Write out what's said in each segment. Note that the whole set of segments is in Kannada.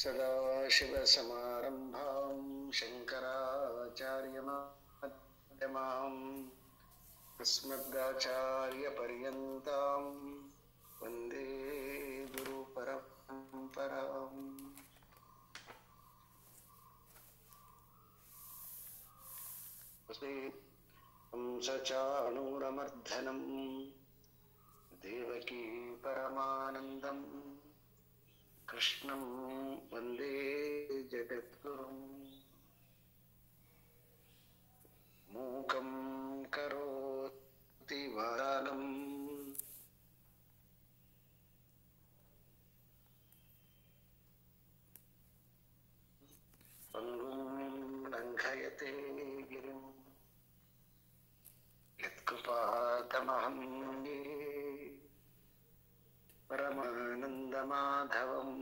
सदाशिवसमारम्भां शङ्कराचार्यमध्यमाम् अस्मदाचार्यपर्यन्तां वन्दे गुरुपरम्पराम्। हंसचाणूरमर्दनं देवकी परमानन्दम् कृष्णं वन्दे जगद्गुरुम्। मूकं करोति वाचालं पङ्गुं लङ्घयते गिरिं यत्कृपातमहं वन्दे परमानन्दमाधवम्।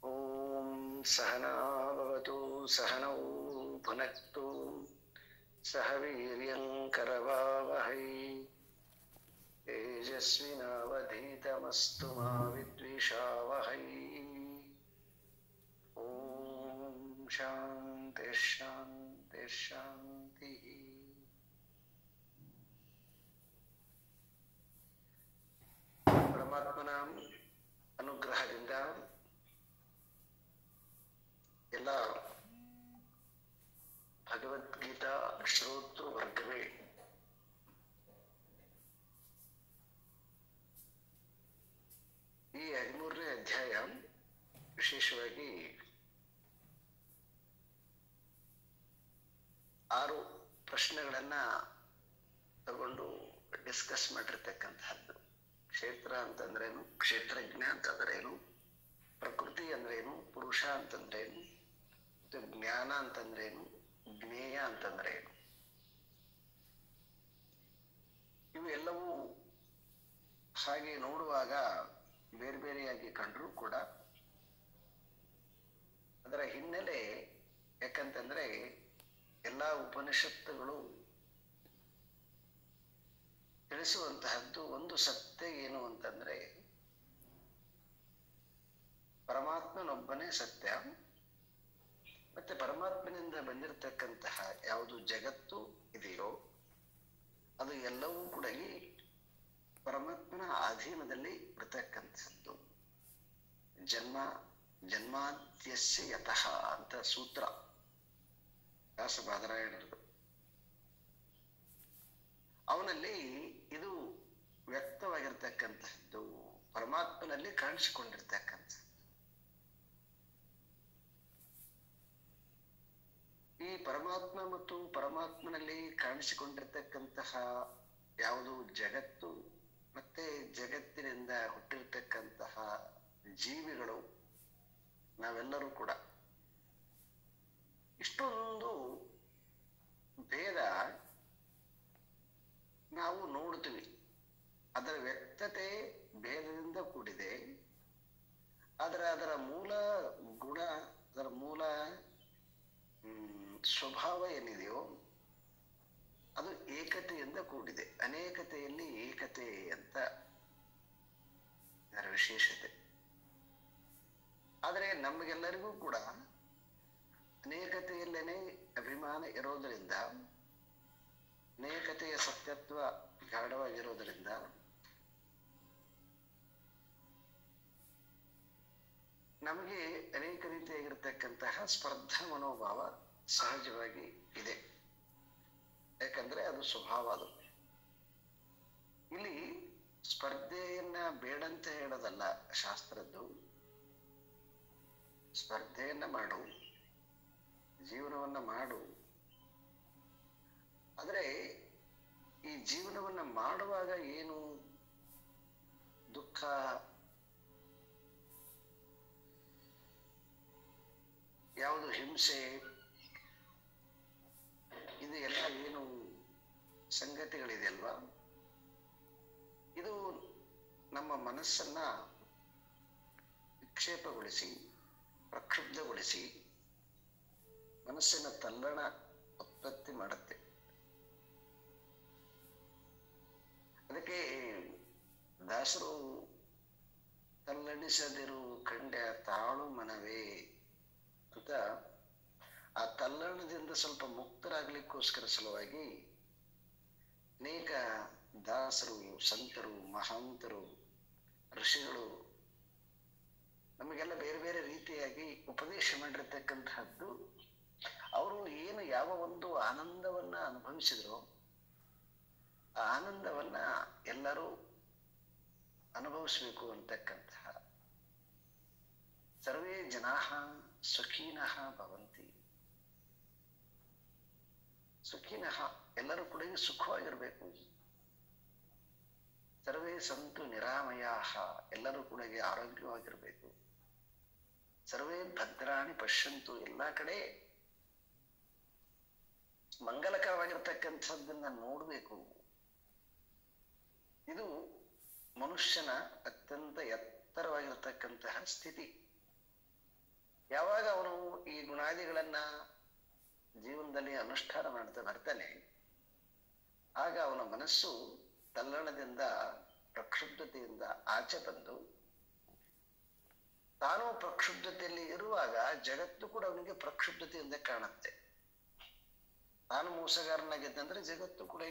ॐ सहना भवतु सहनौ भुनक्तु सह वीर्यं करवावहै तेजस्विनावधीतमस्तु मा विद्विषावहै। ॐ शान्ति शान्ति शान्तिः। ಪರಮಾತ್ಮನ ಅನುಗ್ರಹದಿಂದ ಎಲ್ಲ ಭಗವದ್ಗೀತಾ ಶ್ರೋತೃ ವರ್ಗವೇ ಈ 13ನೇ ಅಧ್ಯಾಯ ವಿಶೇಷವಾಗಿ 6 ಪ್ರಶ್ನೆಗಳನ್ನ ತಗೊಂಡು ಡಿಸ್ಕಸ್ ಮಾಡಿರ್ತಕ್ಕಂತಹದ್ದು. ಕ್ಷೇತ್ರ ಅಂತಂದ್ರೇನು, ಕ್ಷೇತ್ರಜ್ಞ ಅಂತಂದ್ರೇನು, ಪ್ರಕೃತಿ ಅಂದ್ರೇನು, ಪುರುಷ ಅಂತಂದ್ರೇನು, ಮತ್ತು ಜ್ಞಾನ ಅಂತಂದ್ರೇನು, ಜ್ಞೇಯ ಅಂತಂದ್ರೇನು, ಇವು ಎಲ್ಲವೂ ಹಾಗೆ ನೋಡುವಾಗ ಬೇರೆ ಬೇರೆಯಾಗಿ ಕಂಡ್ರೂ ಕೂಡ ಅದರ ಹಿನ್ನೆಲೆ ಯಾಕಂತಂದ್ರೆ ಎಲ್ಲಾ ಉಪನಿಷತ್ತುಗಳು ತಿಳಿಸುವಂತಹದ್ದು ಒಂದು ಸತ್ಯ ಏನು ಅಂತಂದ್ರೆ ಪರಮಾತ್ಮನೊಬ್ಬನೇ ಸತ್ಯ. ಮತ್ತೆ ಪರಮಾತ್ಮನಿಂದ ಬಂದಿರತಕ್ಕಂತಹ ಯಾವುದು ಜಗತ್ತು ಇದೆಯೋ ಅದು ಎಲ್ಲವೂ ಕೂಡ ಈ ಪರಮಾತ್ಮನ ಅಧೀನದಲ್ಲಿ ಇರತಕ್ಕಂಥದ್ದು. ಜನ್ಮಾದ್ಯಸ್ಯ ಯತಃ ಅಂತ ಸೂತ್ರ ವ್ಯಾಸಬಾದರಾಯಣರದು. ಅವನಲ್ಲಿ ಇದು ವ್ಯಕ್ತವಾಗಿರ್ತಕ್ಕಂಥದ್ದು, ಪರಮಾತ್ಮನಲ್ಲಿ ಕಾಣಿಸಿಕೊಂಡಿರ್ತಕ್ಕಂಥದ್ದು. ಈ ಪರಮಾತ್ಮ ಮತ್ತು ಪರಮಾತ್ಮನಲ್ಲಿ ಕಾಣಿಸಿಕೊಂಡಿರ್ತಕ್ಕಂತಹ ಯಾವುದು ಜಗತ್ತು ಮತ್ತೆ ಜಗತ್ತಿನಿಂದ ಹುಟ್ಟಿರ್ತಕ್ಕಂತಹ ಜೀವಿಗಳು ನಾವೆಲ್ಲರೂ ಕೂಡ ಇಷ್ಟೊಂದು ಭೇದ ನಾವು ನೋಡ್ತೀವಿ. ಅದರ ವ್ಯಕ್ತತೆ ಭೇದದಿಂದ ಕೂಡಿದೆ. ಆದರೆ ಅದರ ಮೂಲ ಗುಣ, ಅದರ ಮೂಲ ಸ್ವಭಾವ ಏನಿದೆಯೋ ಅದು ಏಕತೆಯಿಂದ ಕೂಡಿದೆ. ಅನೇಕತೆಯಲ್ಲಿ ಏಕತೆ ಅಂತ ಅದರ ವಿಶೇಷತೆ. ಆದರೆ ನಮಗೆಲ್ಲರಿಗೂ ಕೂಡ ಅನೇಕತೆಯಲ್ಲೇನೆ ಅಭಿಮಾನ ಇರೋದರಿಂದ, ಅನೇಕತೆಯ ಸತ್ಯತ್ವ ಗಾಢವಾಗಿರೋದರಿಂದ ನಮಗೆ ಅನೇಕ ರೀತಿಯಾಗಿರ್ತಕ್ಕಂತಹ ಸ್ಪರ್ಧಾ ಮನೋಭಾವ ಸಹಜವಾಗಿ ಇದೆ. ಯಾಕಂದ್ರೆ ಅದು ಸ್ವಭಾವ. ಅದು ಇಲ್ಲಿ ಸ್ಪರ್ಧೆಯನ್ನ ಬೇಡಂತ ಹೇಳೋದಲ್ಲ ಶಾಸ್ತ್ರದ್ದು. ಸ್ಪರ್ಧೆಯನ್ನ ಮಾಡು, ಜೀವನವನ್ನ ಮಾಡು. ಆದ್ರೆ ಈ ಜೀವನವನ್ನ ಮಾಡುವಾಗ ಏನು ದುಃಖ, ಯಾವುದು ಹಿಂಸೆ, ಇದು ಎಲ್ಲ ಏನು ಸಂಗತಿಗಳಿದೆ ಅಲ್ವಾ, ಇದು ನಮ್ಮ ಮನಸ್ಸನ್ನ ವಿಕ್ಷೇಪಗೊಳಿಸಿ ಪ್ರಕ್ಷುಬ್ಧಗೊಳಿಸಿ ಮನಸ್ಸಿನ ತಲ್ಲಣ ಉತ್ಪತ್ತಿ ಮಾಡುತ್ತೆ. ಅದಕ್ಕೆ ದಾಸರು ತಲ್ಲಣಿಸದಿರು ಕಂಡ್ಯ ತಾಳು ಮನವೇ ಅಂತ ಆ ತಲ್ಲಣದಿಂದ ಸ್ವಲ್ಪ ಮುಕ್ತರಾಗ್ಲಿಕ್ಕೋಸ್ಕರ ಸಲುವಾಗಿ ಅನೇಕ ದಾಸರು, ಸಂತರು, ಮಹಾಂತರು, ಋಷಿಗಳು ನಮಗೆಲ್ಲ ಬೇರೆ ಬೇರೆ ರೀತಿಯಾಗಿ ಉಪದೇಶ ಮಾಡಿರ್ತಕ್ಕಂತಹದ್ದು. ಅವರು ಏನು ಯಾವ ಒಂದು ಆನಂದವನ್ನ ಅನುಭವಿಸಿದ್ರು ಆ ಆನಂದವನ್ನ ಎಲ್ಲರೂ ಅನುಭವಿಸ್ಬೇಕು ಅಂತಕ್ಕಂತಹ. ಸರ್ವೇ ಜನಾಃ ಸುಖೀನಃ ಭವಂತಿ. ಸುಖೀನಃ ಎಲ್ಲರೂ ಕೂಡ ಸುಖವಾಗಿರ್ಬೇಕು. ಸರ್ವೇ ಸಂತು ನಿರಾಮಯಾಃ ಎಲ್ಲರೂ ಕೂಡ ಆರೋಗ್ಯವಾಗಿರ್ಬೇಕು. ಸರ್ವೇ ಭದ್ರಾಣಿ ಪಶ್ಯಂತು ಎಲ್ಲಾ ಕಡೆ ಮಂಗಲಕರವಾಗಿರ್ತಕ್ಕಂಥದ್ದನ್ನ ನೋಡ್ಬೇಕು. ಇದು ಮನುಷ್ಯನ ಅತ್ಯಂತ ಎತ್ತರವಾಗಿರ್ತಕ್ಕಂತಹ ಸ್ಥಿತಿ. ಯಾವಾಗ ಅವನು ಈ ಗುಣಾದಿಗಳನ್ನ ಜೀವನದಲ್ಲಿ ಅನುಷ್ಠಾನ ಮಾಡ್ತಾ ಬರ್ತಾನೆ, ಆಗ ಅವನ ಮನಸ್ಸು ತಲ್ಲಣದಿಂದ, ಪ್ರಕ್ಷುಬ್ಧತೆಯಿಂದ ಆಚೆ ಬಂದು ತಾನು ಪ್ರಕ್ಷುಬ್ಧತೆಯಲ್ಲಿ ಇರುವಾಗ ಜಗತ್ತು ಕೂಡ ಅವನಿಗೆ ಪ್ರಕ್ಷುಬ್ಧತೆಯಿಂದ ಕಾಣುತ್ತೆ. ತಾನು ಮೋಸಗಾರನಾಗಿದ್ದಂದ್ರೆ ಜಗತ್ತು ಕೂಡ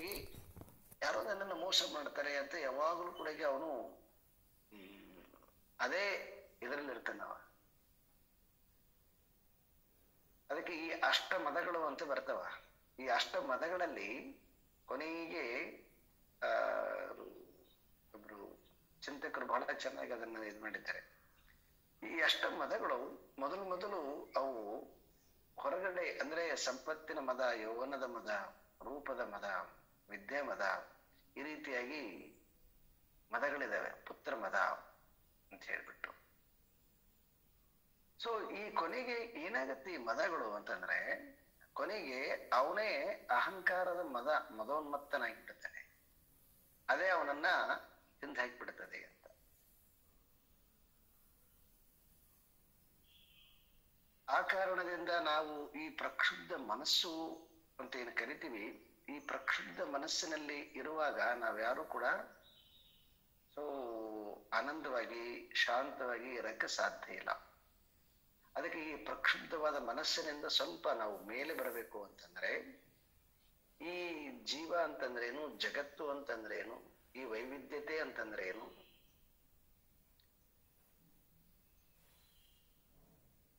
ಯಾರೋ ನನ್ನನ್ನು ಮೋಸ ಮಾಡ್ತಾರೆ ಅಂತ ಯಾವಾಗಲೂ ಕೂಡ ಅವನು ಅದೇ ಇದರಲ್ಲಿ ಇರ್ತಾನವ. ಅದಕ್ಕೆ ಈ ಅಷ್ಟ ಮದಗಳು ಅಂತ ಬರ್ತಾವ. ಈ ಅಷ್ಟ ಮದಗಳಲ್ಲಿ ಕೊನೆಗೆ ಒಬ್ರು ಚಿಂತಕರು ಬಹಳ ಚೆನ್ನಾಗಿ ಅದನ್ನ ಇದು ಮಾಡಿದ್ದಾರೆ. ಈ ಅಷ್ಟ ಮದಗಳು ಮೊದಲು ಅವು ಹೊರಗಡೆ ಅಂದ್ರೆ ಸಂಪತ್ತಿನ ಮದ, ಯೌವನದ ಮದ, ರೂಪದ ಮದ, ವಿದ್ಯೆ ಮದ, ಈ ರೀತಿಯಾಗಿ ಮದಗಳಿದಾವೆ. ಪುತ್ರ ಮದ ಅಂತ ಹೇಳ್ಬಿಟ್ಟು. ಸೊ ಈ ಕೊನೆಗೆ ಏನಾಗತ್ತೆ ಈ ಮದಗಳು ಅಂತಂದ್ರೆ, ಕೊನೆಗೆ ಅವನೇ ಅಹಂಕಾರದ ಮದೋನ್ಮತ್ತನಾಗಿಬಿಡ್ತಾನೆ. ಅದೇ ಅವನನ್ನ ತಿಂದು ಹಾಕಿಬಿಡ್ತದೆ ಅಂತ. ಆ ಕಾರಣದಿಂದ ನಾವು ಈ ಪ್ರಕ್ಷುಬ್ಧ ಮನಸ್ಸು ಅಂತ ಏನು ಕರಿತೀವಿ, ಈ ಪ್ರಕ್ಷುಬ್ಧ ಮನಸ್ಸಿನಲ್ಲಿ ಇರುವಾಗ ನಾವ್ಯಾರು ಕೂಡ ಆನಂದವಾಗಿ ಶಾಂತವಾಗಿ ಇರಕ್ಕೆ ಸಾಧ್ಯ ಇಲ್ಲ. ಅದಕ್ಕೆ ಈ ಪ್ರಕ್ಷುಬ್ಧವಾದ ಮನಸ್ಸಿನಿಂದ ಸ್ವಲ್ಪ ನಾವು ಮೇಲೆ ಬರಬೇಕು ಅಂತಂದ್ರೆ, ಈ ಜೀವ ಅಂತಂದ್ರೇನು, ಜಗತ್ತು ಅಂತಂದ್ರೇನು, ಈ ವೈವಿಧ್ಯತೆ ಅಂತಂದ್ರೇನು,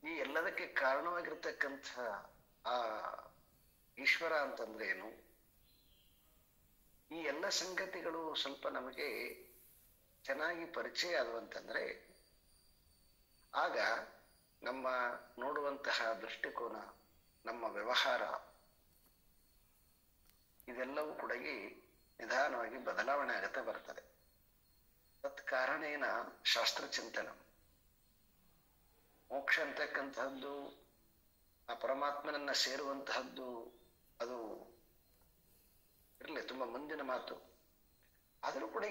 ಈ ಎಲ್ಲದಕ್ಕೆ ಕಾರಣವಾಗಿರ್ತಕ್ಕಂಥ ಆ ಈಶ್ವರ ಅಂತಂದ್ರೇನು, ಈ ಎಲ್ಲ ಸಂಗತಿಗಳು ಸ್ವಲ್ಪ ನಮಗೆ ಚೆನ್ನಾಗಿ ಪರಿಚಯ ಆಗುವಂತಂದ್ರೆ ಆಗ ನಮ್ಮ ನೋಡುವಂತಹ ದೃಷ್ಟಿಕೋನ, ನಮ್ಮ ವ್ಯವಹಾರ ಇದೆಲ್ಲವೂ ಕೂಡ ನಿಧಾನವಾಗಿ ಬದಲಾವಣೆ ಆಗುತ್ತಾ ಬರ್ತದೆ. ತತ್ ಕಾರಣೇನ ಶಾಸ್ತ್ರಚಿಂತನ, ಮೋಕ್ಷ ಅಂತಕ್ಕಂತಹದ್ದು, ಆ ಪರಮಾತ್ಮನನ್ನ ಸೇರುವಂತಹದ್ದು, ಅದು ಇರಲಿ ತುಂಬಾ ಮುಂದಿನ ಮಾತು. ಆದರೂ ಕೂಡ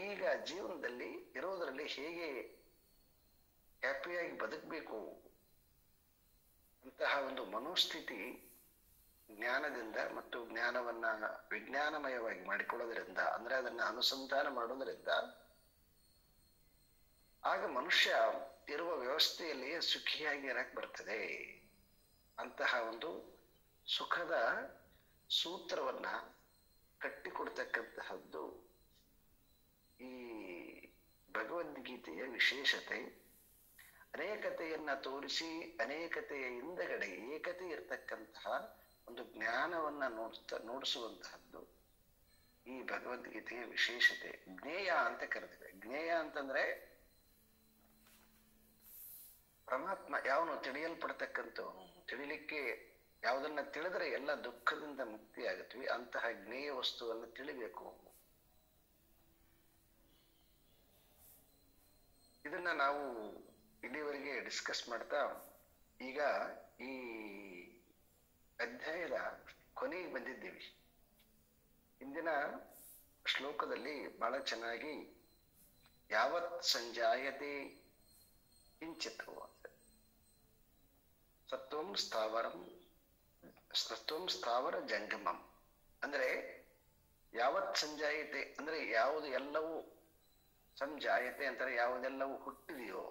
ಈಗ ಜೀವನದಲ್ಲಿ ಇರೋದರಲ್ಲಿ ಹೇಗೆ ಹ್ಯಾಪಿಯಾಗಿ ಬದುಕಬೇಕು ಅಂತಹ ಒಂದು ಮನೋಸ್ಥಿತಿ ಜ್ಞಾನದಿಂದ ಮತ್ತು ಜ್ಞಾನವನ್ನ ವಿಜ್ಞಾನಮಯವಾಗಿ ಮಾಡಿಕೊಳ್ಳೋದ್ರಿಂದ, ಅಂದ್ರೆ ಅದನ್ನ ಅನುಸಂಧಾನ ಮಾಡೋದ್ರಿಂದ ಆಗ ಮನುಷ್ಯ ಇರುವ ವ್ಯವಸ್ಥೆಯಲ್ಲಿ ಸುಖಿಯಾಗಿ ಇರಕ್ ಬರ್ತದೆ. ಅಂತಹ ಒಂದು ಸುಖದ ಸೂತ್ರವನ್ನ ಕಟ್ಟಿಕೊಡ್ತಕ್ಕಂತಹದ್ದು ಈ ಭಗವದ್ಗೀತೆಯ ವಿಶೇಷತೆ. ಅನೇಕತೆಯನ್ನ ತೋರಿಸಿ ಅನೇಕತೆಯ ಹಿಂದಗಡೆ ಏಕತೆ ಇರ್ತಕ್ಕಂತಹ ಒಂದು ಜ್ಞಾನವನ್ನ ನೋಡಿಸುವಂತಹದ್ದು ಈ ಭಗವದ್ಗೀತೆಯ ವಿಶೇಷತೆ. ಜ್ಞೇಯ ಅಂತ ಕರೆದಿದೆ. ಜ್ಞೇಯ ಅಂತಂದ್ರೆ ಪರಮಾತ್ಮ ಯಾವನು ತಿಳಿಯಲ್ಪಡ್ತಕ್ಕಂಥವನು. ತಿಳಿಲಿಕ್ಕೆ ಯಾವುದನ್ನ ತಿಳಿದ್ರೆ ಎಲ್ಲ ದುಃಖದಿಂದ ಮುಕ್ತಿ ಆಗುತ್ತವಿ. ಅಂತಹ ಜ್ಞೇಯ ವಸ್ತುವನ್ನು ತಿಳಿಬೇಕು. ಇದನ್ನ ನಾವು ಇಲ್ಲಿವರೆಗೆ ಡಿಸ್ಕಸ್ ಮಾಡ್ತಾ ಈಗ ಈ ಅಧ್ಯಾಯದ ಕೊನೆಗೆ ಬಂದಿದ್ದೀವಿ. ಇಂದಿನ ಶ್ಲೋಕದಲ್ಲಿ ಬಹಳ ಚೆನ್ನಾಗಿ ಯಾವತ್ ಸಂಜಾಯತೆ ಕಿಂಚಿತ್ ಸತ್ವಂ ಸ್ಥಾವರ ಜಂಗಮಂ ಅಂದ್ರೆ ಯಾವತ್ ಸಂಜಾಯತೆ ಅಂದ್ರೆ ಯಾವುದು ಎಲ್ಲವೂ ಸಂಜಾಯತೆ ಅಂತಾರೆ ಯಾವುದೆಲ್ಲವೂ ಹುಟ್ಟಿದೆಯೋ,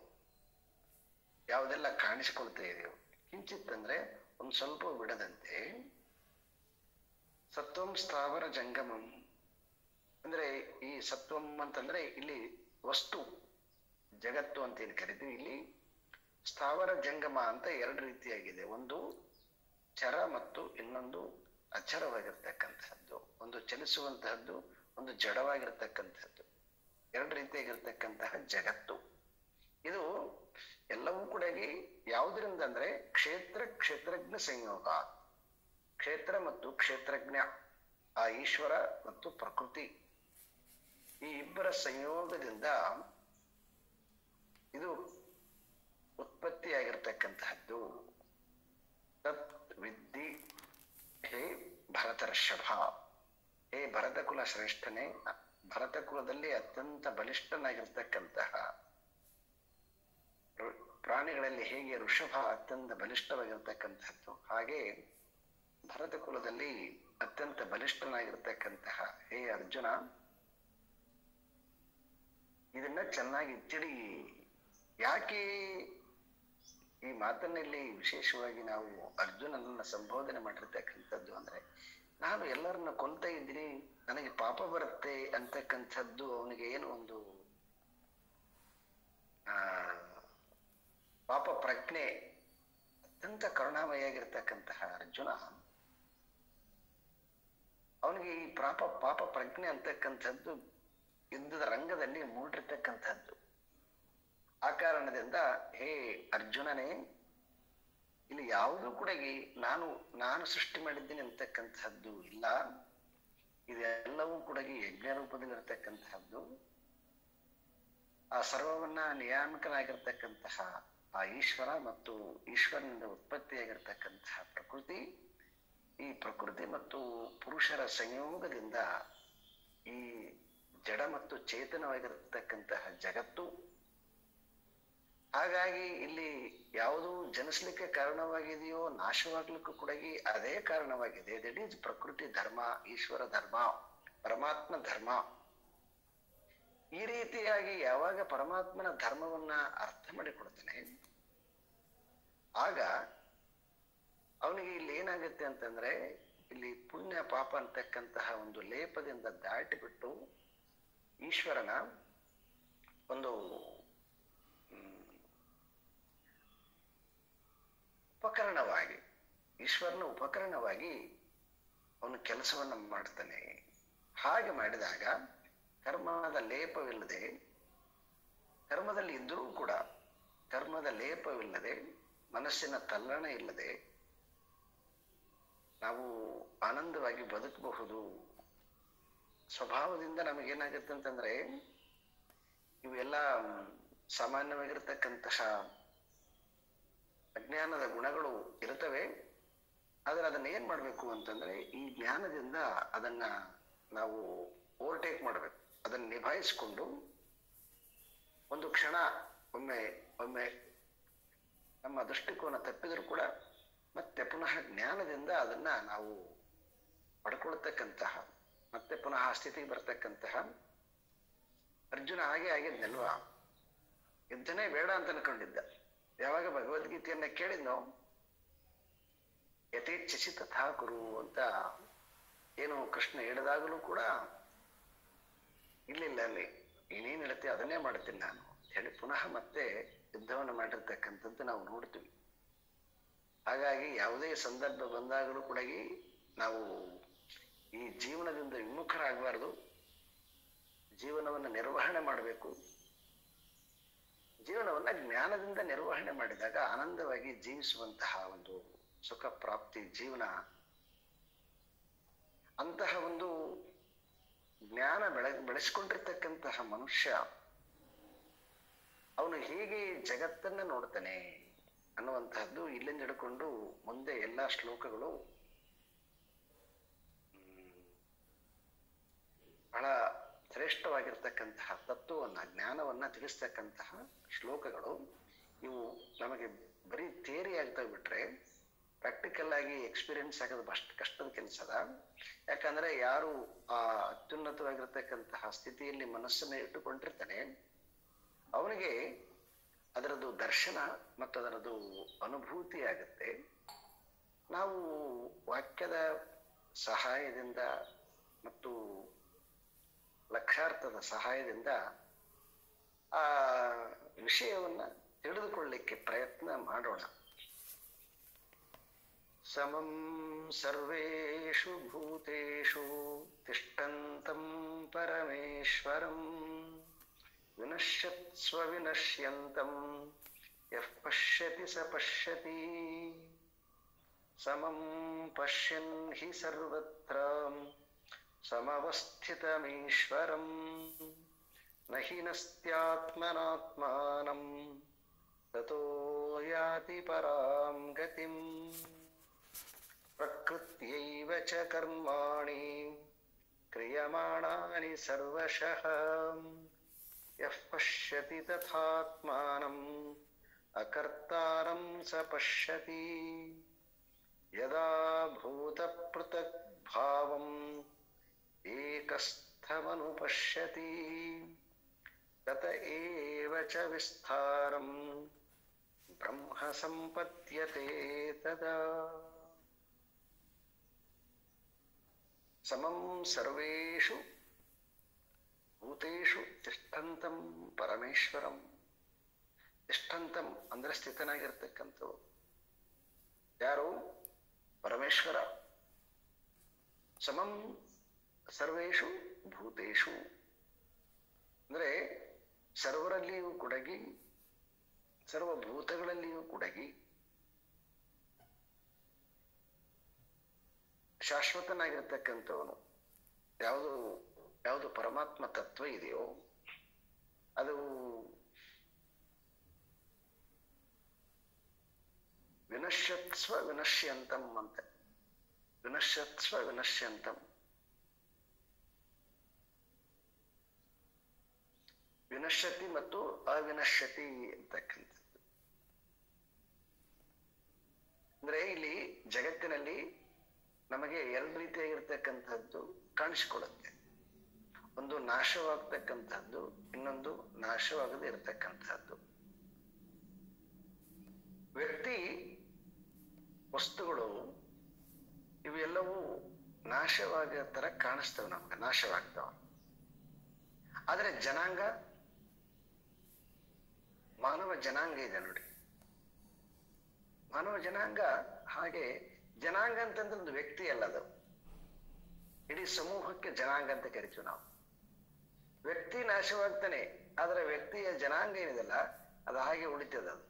ಯಾವುದೆಲ್ಲ ಕಾಣಿಸಿಕೊಳ್ತಾ ಇದೆಯೋ. ಕಿಂಚಿತ್ ಅಂದ್ರೆ ಒಂದ್ ಸ್ವಲ್ಪ ಬಿಡದಂತೆ. ಸತ್ವಂ ಸ್ಥಾವರ ಜಂಗಮಂ ಅಂದ್ರೆ ಈ ಸತ್ವಂ ಅಂತಂದ್ರೆ ಇಲ್ಲಿ ವಸ್ತು ಜಗತ್ತು ಅಂತ ಏನ್ ಕರಿತೀವಿ, ಇಲ್ಲಿ ಸ್ಥಾವರ ಜಂಗಮ ಅಂತ ಎರಡು ರೀತಿಯಾಗಿದೆ. ಒಂದು ಚರ ಮತ್ತು ಇನ್ನೊಂದು ಅಚರವಾಗಿರ್ತಕ್ಕಂಥದ್ದು. ಒಂದು ಚಲಿಸುವಂತಹದ್ದು, ಒಂದು ಜಡವಾಗಿರ್ತಕ್ಕಂಥದ್ದು. ಎರಡು ರೀತಿಯಾಗಿರ್ತಕ್ಕಂತಹ ಜಗತ್ತು. ಇದು ಎಲ್ಲವೂ ಕೂಡ ಯಾವುದರಿಂದ ಅಂದ್ರೆ ಕ್ಷೇತ್ರಜ್ಞ ಸಂಯೋಗ. ಕ್ಷೇತ್ರ ಮತ್ತು ಕ್ಷೇತ್ರಜ್ಞ, ಆ ಈಶ್ವರ ಮತ್ತು ಪ್ರಕೃತಿ, ಈ ಇಬ್ಬರ ಸಂಯೋಗದಿಂದ ಇದು ಉತ್ಪತ್ತಿಯಾಗಿರ್ತಕ್ಕಂತಹದ್ದು. ತತ್ ವಿದ್ಧಿ ಹೇ ಭರತರ್ಷಭ, ಹೇ ಭರತಕುಲ ಶ್ರೇಷ್ಠನೇ, ಭರತಕುಲದಲ್ಲಿ ಅತ್ಯಂತ ಬಲಿಷ್ಠನಾಗಿರ್ತಕ್ಕಂತಹ, ಪ್ರಾಣಿಗಳಲ್ಲಿ ಹೇಗೆ ಋಷಭ ಅತ್ಯಂತ ಬಲಿಷ್ಠವಾಗಿರ್ತಕ್ಕಂಥದ್ದು, ಹಾಗೆ ಭರತಕುಲದಲ್ಲಿ ಅತ್ಯಂತ ಬಲಿಷ್ಠನಾಗಿರ್ತಕ್ಕಂತಹ ಹೇ ಅರ್ಜುನ, ಇದನ್ನ ಚೆನ್ನಾಗಿ ತಿಳಿ. ಯಾಕೆ ಈ ಮಾತನ್ನಲ್ಲಿ ವಿಶೇಷವಾಗಿ ನಾವು ಅರ್ಜುನನನ್ನ ಸಂಬೋಧನೆ ಮಾಡಿರ್ತಕ್ಕಂಥದ್ದು ಅಂದ್ರೆ, ನಾನು ಎಲ್ಲರನ್ನ ಕೊಲ್ತಾ ಇದ್ದೀನಿ, ನನಗೆ ಪಾಪ ಬರುತ್ತೆ ಅಂತಕ್ಕಂಥದ್ದು ಅವನಿಗೆ ಏನು ಒಂದು ಪಾಪ ಪ್ರಜ್ಞೆ, ಅತ್ಯಂತ ಕರುಣಾಮಯಾಗಿರ್ತಕ್ಕಂತಹ ಅರ್ಜುನ, ಅವನಿಗೆ ಈ ಪಾಪ ಪ್ರಜ್ಞೆ ಅಂತಕ್ಕಂಥದ್ದು ಯುದ್ಧದ ರಂಗದಲ್ಲಿ ಮೂಡಿರ್ತಕ್ಕಂಥದ್ದು. ಆ ಕಾರಣದಿಂದ ಹೇ ಅರ್ಜುನನೇ, ಇಲ್ಲಿ ಯಾವುದೂ ಕೂಡ ನಾನು ಸೃಷ್ಟಿ ಮಾಡಿದ್ದೀನಿ ಅಂತಕ್ಕಂಥದ್ದು ಇಲ್ಲ. ಇದೆಲ್ಲವೂ ಕೂಡ ಯಜ್ಞ ರೂಪದಲ್ಲಿರ್ತಕ್ಕಂತಹದ್ದು. ಆ ಸರ್ವವನ್ನ ನಿಯಾಮಕನಾಗಿರ್ತಕ್ಕಂತಹ ಆ ಈಶ್ವರ ಮತ್ತು ಈಶ್ವರನಿಂದ ಉತ್ಪತ್ತಿಯಾಗಿರ್ತಕ್ಕಂತಹ ಪ್ರಕೃತಿ, ಈ ಪ್ರಕೃತಿ ಮತ್ತು ಪುರುಷರ ಸಂಯೋಗದಿಂದ ಈ ಜಡ ಮತ್ತು ಚೇತನವಾಗಿರತಕ್ಕಂತಹ ಜಗತ್ತು. ಹಾಗಾಗಿ ಇಲ್ಲಿ ಯಾವುದು ಜನಿಸ್ಲಿಕ್ಕೆ ಕಾರಣವಾಗಿದೆಯೋ ನಾಶವಾಗ್ಲಿಕ್ಕೂ ಕೂಡ ಅದೇ ಕಾರಣವಾಗಿದೆ. ದಟ್ ಈಸ್ ಪ್ರಕೃತಿ ಧರ್ಮ, ಈಶ್ವರ ಧರ್ಮ, ಪರಮಾತ್ಮ ಧರ್ಮ. ಈ ರೀತಿಯಾಗಿ ಯಾವಾಗ ಪರಮಾತ್ಮನ ಧರ್ಮವನ್ನ ಅರ್ಥ ಮಾಡಿಕೊಡ್ತಾನೆ, ಆಗ ಅವನಿಗೆ ಇಲ್ಲಿ ಏನಾಗುತ್ತೆ ಅಂತಂದ್ರೆ, ಇಲ್ಲಿ ಪುಣ್ಯ ಪಾಪ ಅಂತಕ್ಕಂತಹ ಒಂದು ಲೇಪದಿಂದ ದಾಟಿಬಿಟ್ಟು ಈಶ್ವರನ ಒಂದು ಉಪಕರಣವಾಗಿ, ಈಶ್ವರನ ಉಪಕರಣವಾಗಿ ಅವನು ಕೆಲಸವನ್ನ ಮಾಡ್ತಾನೆ. ಹಾಗೆ ಮಾಡಿದಾಗ ಕರ್ಮದ ಲೇಪವಿಲ್ಲದೆ, ಕರ್ಮದಲ್ಲಿ ಇದ್ರೂ ಕೂಡ ಕರ್ಮದ ಲೇಪವಿಲ್ಲದೆ, ಮನಸ್ಸಿನ ತಲ್ಲಣ ಇಲ್ಲದೆ ನಾವು ಆನಂದವಾಗಿ ಬದುಕಬಹುದು. ಸ್ವಭಾವದಿಂದ ನಮಗೇನಾಗುತ್ತೆ ಅಂತಂದ್ರೆ, ಇವೆಲ್ಲ ಸಾಮಾನ್ಯವಾಗಿರ್ತಕ್ಕಂತಹ ಅಜ್ಞಾನದ ಗುಣಗಳು ಇರುತ್ತವೆ. ಆದ್ರೆ ಅದನ್ನ ಏನ್ ಮಾಡ್ಬೇಕು ಅಂತಂದ್ರೆ, ಈ ಜ್ಞಾನದಿಂದ ಅದನ್ನ ನಾವು ಓವರ್ಟೇಕ್ ಮಾಡ್ಬೇಕು. ಅದನ್ನ ನಿಭಾಯಿಸ್ಕೊಂಡು ಒಂದು ಕ್ಷಣ ಒಮ್ಮೆ ನಮ್ಮ ದೃಷ್ಟಿಕೋನ ತಪ್ಪಿದ್ರು ಕೂಡ ಮತ್ತೆ ಪುನಃ ಜ್ಞಾನದಿಂದ ಅದನ್ನ ನಾವು ಪಡ್ಕೊಳ್ತಕ್ಕಂತಹ, ಮತ್ತೆ ಪುನಃ ಆ ಸ್ಥಿತಿಗೆ ಬರ್ತಕ್ಕಂತಹ ಅರ್ಜುನ ಹಾಗೆ ಆಗಿದ್ನಲ್ವಾ. ಯುದ್ಧನೇ ಬೇಡ ಅಂತ ಅನ್ಕೊಂಡಿದ್ದ. ಯಾವಾಗ ಭಗವದ್ಗೀತೆಯನ್ನ ಕೇಳಿದ್ನೋ, ಯಥೇಚ್ಛಸಿ ತಥಾ ಕುರು ಅಂತ ಏನು ಕೃಷ್ಣ ಹೇಳಿದಾಗಲೂ ಕೂಡ, ಇಲ್ಲ ಅಲ್ಲಿ ಏನೇನು ಹೇಳುತ್ತೆ ಅದನ್ನೇ ಮಾಡ್ತೀನಿ ನಾನು ಹೇಳಿ ಪುನಃ ಮತ್ತೆ ಯುದ್ಧವನ್ನು ಮಾಡಿರ್ತಕ್ಕಂಥದ್ದು ನಾವು ನೋಡ್ತೀವಿ. ಹಾಗಾಗಿ ಯಾವುದೇ ಸಂದರ್ಭ ಬಂದಾಗಲೂ ಕೂಡ ನಾವು ಈ ಜೀವನದಿಂದ ವಿಮುಖರಾಗಬಾರ್ದು. ಜೀವನವನ್ನು ನಿರ್ವಹಣೆ ಮಾಡಬೇಕು. ಜೀವನವನ್ನ ಜ್ಞಾನದಿಂದ ನಿರ್ವಹಣೆ ಮಾಡಿದಾಗ ಆನಂದವಾಗಿ ಜೀವಿಸುವಂತಹ ಒಂದು ಸುಖ ಪ್ರಾಪ್ತಿ ಜೀವನ. ಅಂತಹ ಒಂದು ಜ್ಞಾನ ಬೆಳೆಸ್ಕೊಂಡಿರ್ತಕ್ಕಂತಹ ಮನುಷ್ಯ ಅವನು ಹೇಗೆ ಜಗತ್ತನ್ನ ನೋಡ್ತಾನೆ ಅನ್ನುವಂತಹದ್ದು ಇಲ್ಲಿಂದ ಹಿಡ್ಕೊಂಡು ಮುಂದೆ ಎಲ್ಲಾ ಶ್ಲೋಕಗಳು ಬಹಳ ಶ್ರೇಷ್ಠವಾಗಿರ್ತಕ್ಕಂತಹ ತತ್ವವನ್ನ, ಜ್ಞಾನವನ್ನ ತಿಳಿಸ್ತಕ್ಕಂತಹ ಶ್ಲೋಕಗಳು. ಇವು ನಮಗೆ ಬರೀ ಥಿಯರಿ ಆಗ್ತಾ ಬಿಟ್ರೆ ಪ್ರಾಕ್ಟಿಕಲ್ ಪ್ರಾಕ್ಟಿಕಲ್ ಆಗಿ ಎಕ್ಸ್ಪೀರಿಯನ್ಸ್ ಆಗೋದು ಅಷ್ಟು ಕಷ್ಟದ ಕೆಲಸ ಅದ. ಯಾಕಂದ್ರೆ ಯಾರು ಆ ಅತ್ಯುನ್ನತವಾಗಿರ್ತಕ್ಕಂತಹ ಸ್ಥಿತಿಯಲ್ಲಿ ಮನಸ್ಸನ್ನು ಇಟ್ಟುಕೊಂಡಿರ್ತಾನೆ ಅವನಿಗೆ ಅದರದ್ದು ದರ್ಶನ ಮತ್ತು ಅದರದ್ದು ಅನುಭೂತಿ ಆಗುತ್ತೆ. ನಾವು ವಾಕ್ಯದ ಸಹಾಯದಿಂದ ಮತ್ತು ಲಕ್ಷಾರ್ಥದ ಸಹಾಯದಿಂದ ಆ ವಿಷಯವನ್ನ ತಿಳಿದುಕೊಳ್ಳಲಿಕ್ಕೆ ಪ್ರಯತ್ನ ಮಾಡೋಣ. ಸಮಂ ಸರ್ವೇಷು ಭೂತೇಷು ತಿಷ್ಠಂತಂ ಪರಮೇಶ್ವರಂ ವಿನಶ್ಯತ್ಸ್ವ ವಿನಶ್ಯಂತಂ ಯಃ ಪಶ್ಯತಿ ಸ ಪಶ್ಯತಿ ಸಮಂ ಪಶ್ಯನ್ ಹಿ ಸರ್ವತ್ರ ಸಮವಸ್ಥಿತಮೀಶ್ವರಂ ನ ಹಿ ನಸ್ತ್ಯಾತ್ಮನಾತ್ಮಾನಂ ತತೋ ಯಾತಿ ಪರಾಂ ಗತಿಂ ಪ್ರಕೃತ್ಯೈವ ಚ ಕರ್ಮಾಣಿ ಕ್ರಿಯಮಾಣಾನಿ ಸರ್ವಶಃ ಯಃ ಪಶ್ಯತಿ ತಥಾತ್ಮಾನಂ ಅಕರ್ತಾರಂ ಸ ಪಶ್ಯತಿ ಯದಾ ಭೂತ ಪೃಥಕ್ ಭಾವಂ ಏಕಸ್ಥಮನುಪಶ್ಯತಿ ತತ ಏವ ಚ ವಿಸ್ತಾರಂ ಬ್ರಹ್ಮ ಸಂಪದ್ಯತೆ ತದಾ. ಸಮಂ ಸರ್ವೇಷು ಭೂತೇಷು ತಿಷ್ಠಂತಂ ಪರಮೇಶ್ವರಂ. ತಿಷ್ಠಂತಂ ಅಂದ್ರೆ ಸ್ಥಿತನಾಗಿರ್ತಕ್ಕಂಥವು ಯಾರು? ಪರಮೇಶ್ವರ. ಸಮಂ ಸರ್ವೇಷು ಭೂತೇಷು ಅಂದ್ರೆ ಸರ್ವರಲ್ಲಿಯೂ ಕೂಡಗಿ, ಸರ್ವಭೂತಗಳಲ್ಲಿಯೂ ಕೂಡಗಿ ಶಾಶ್ವತನಾಗಿರ್ತಕ್ಕಂಥವನು. ಯಾವುದು ಪರಮಾತ್ಮ ತತ್ವ ಇದೆಯೋ ಅದು ವಿನಶ್ಯತ್ಸ್ವ ವಿನಶ್ಯಂತಂ ಅಂತ. ವಿನಶ್ಯತ್ಸ್ವ ವಿನಶ್ಯಂತಂ, ವಿನಶ್ಯತಿ ಮತ್ತು ಅವಿನಶ್ಯತಿ ಅಂತಕ್ಕಂಥದ್ದು. ಅಂದ್ರೆ ಇಲ್ಲಿ ಜಗತ್ತಿನಲ್ಲಿ ನಮಗೆ ಎರಡು ರೀತಿಯಾಗಿರ್ತಕ್ಕಂಥದ್ದು ಕಾಣಿಸಿಕೊಳ್ಳುತ್ತೆ. ಒಂದು ನಾಶವಾಗ್ತಕ್ಕಂಥದ್ದು, ಇನ್ನೊಂದು ನಾಶವಾಗದೇ ಇರತಕ್ಕಂಥದ್ದು. ವ್ಯಕ್ತಿ, ವಸ್ತುಗಳು ಇವೆಲ್ಲವೂ ನಾಶವಾಗೋ ತರ ಕಾಣಿಸ್ತವೆ, ನಮ್ಗೆ ನಾಶವಾಗ್ತಾವ. ಆದ್ರೆ ಜನಾಂಗ, ಮಾನವ ಜನಾಂಗ ಇದೆ ನೋಡಿ, ಮಾನವ ಜನಾಂಗ ಹಾಗೆ. ಜನಾಂಗ ಅಂತಂದ್ರೆ ಒಂದು ವ್ಯಕ್ತಿ ಅಲ್ಲ, ಅದು ಇಡೀ ಸಮೂಹಕ್ಕೆ ಜನಾಂಗ ಅಂತ ಕರಿತೀವಿ ನಾವು. ವ್ಯಕ್ತಿ ನಾಶವಾಗ್ತಾನೆ, ಆದ್ರೆ ವ್ಯಕ್ತಿಯ ಜನಾಂಗ ಏನಿದೆಲ್ಲ ಅದು ಹಾಗೆ ಉಳಿತದ. ಅದು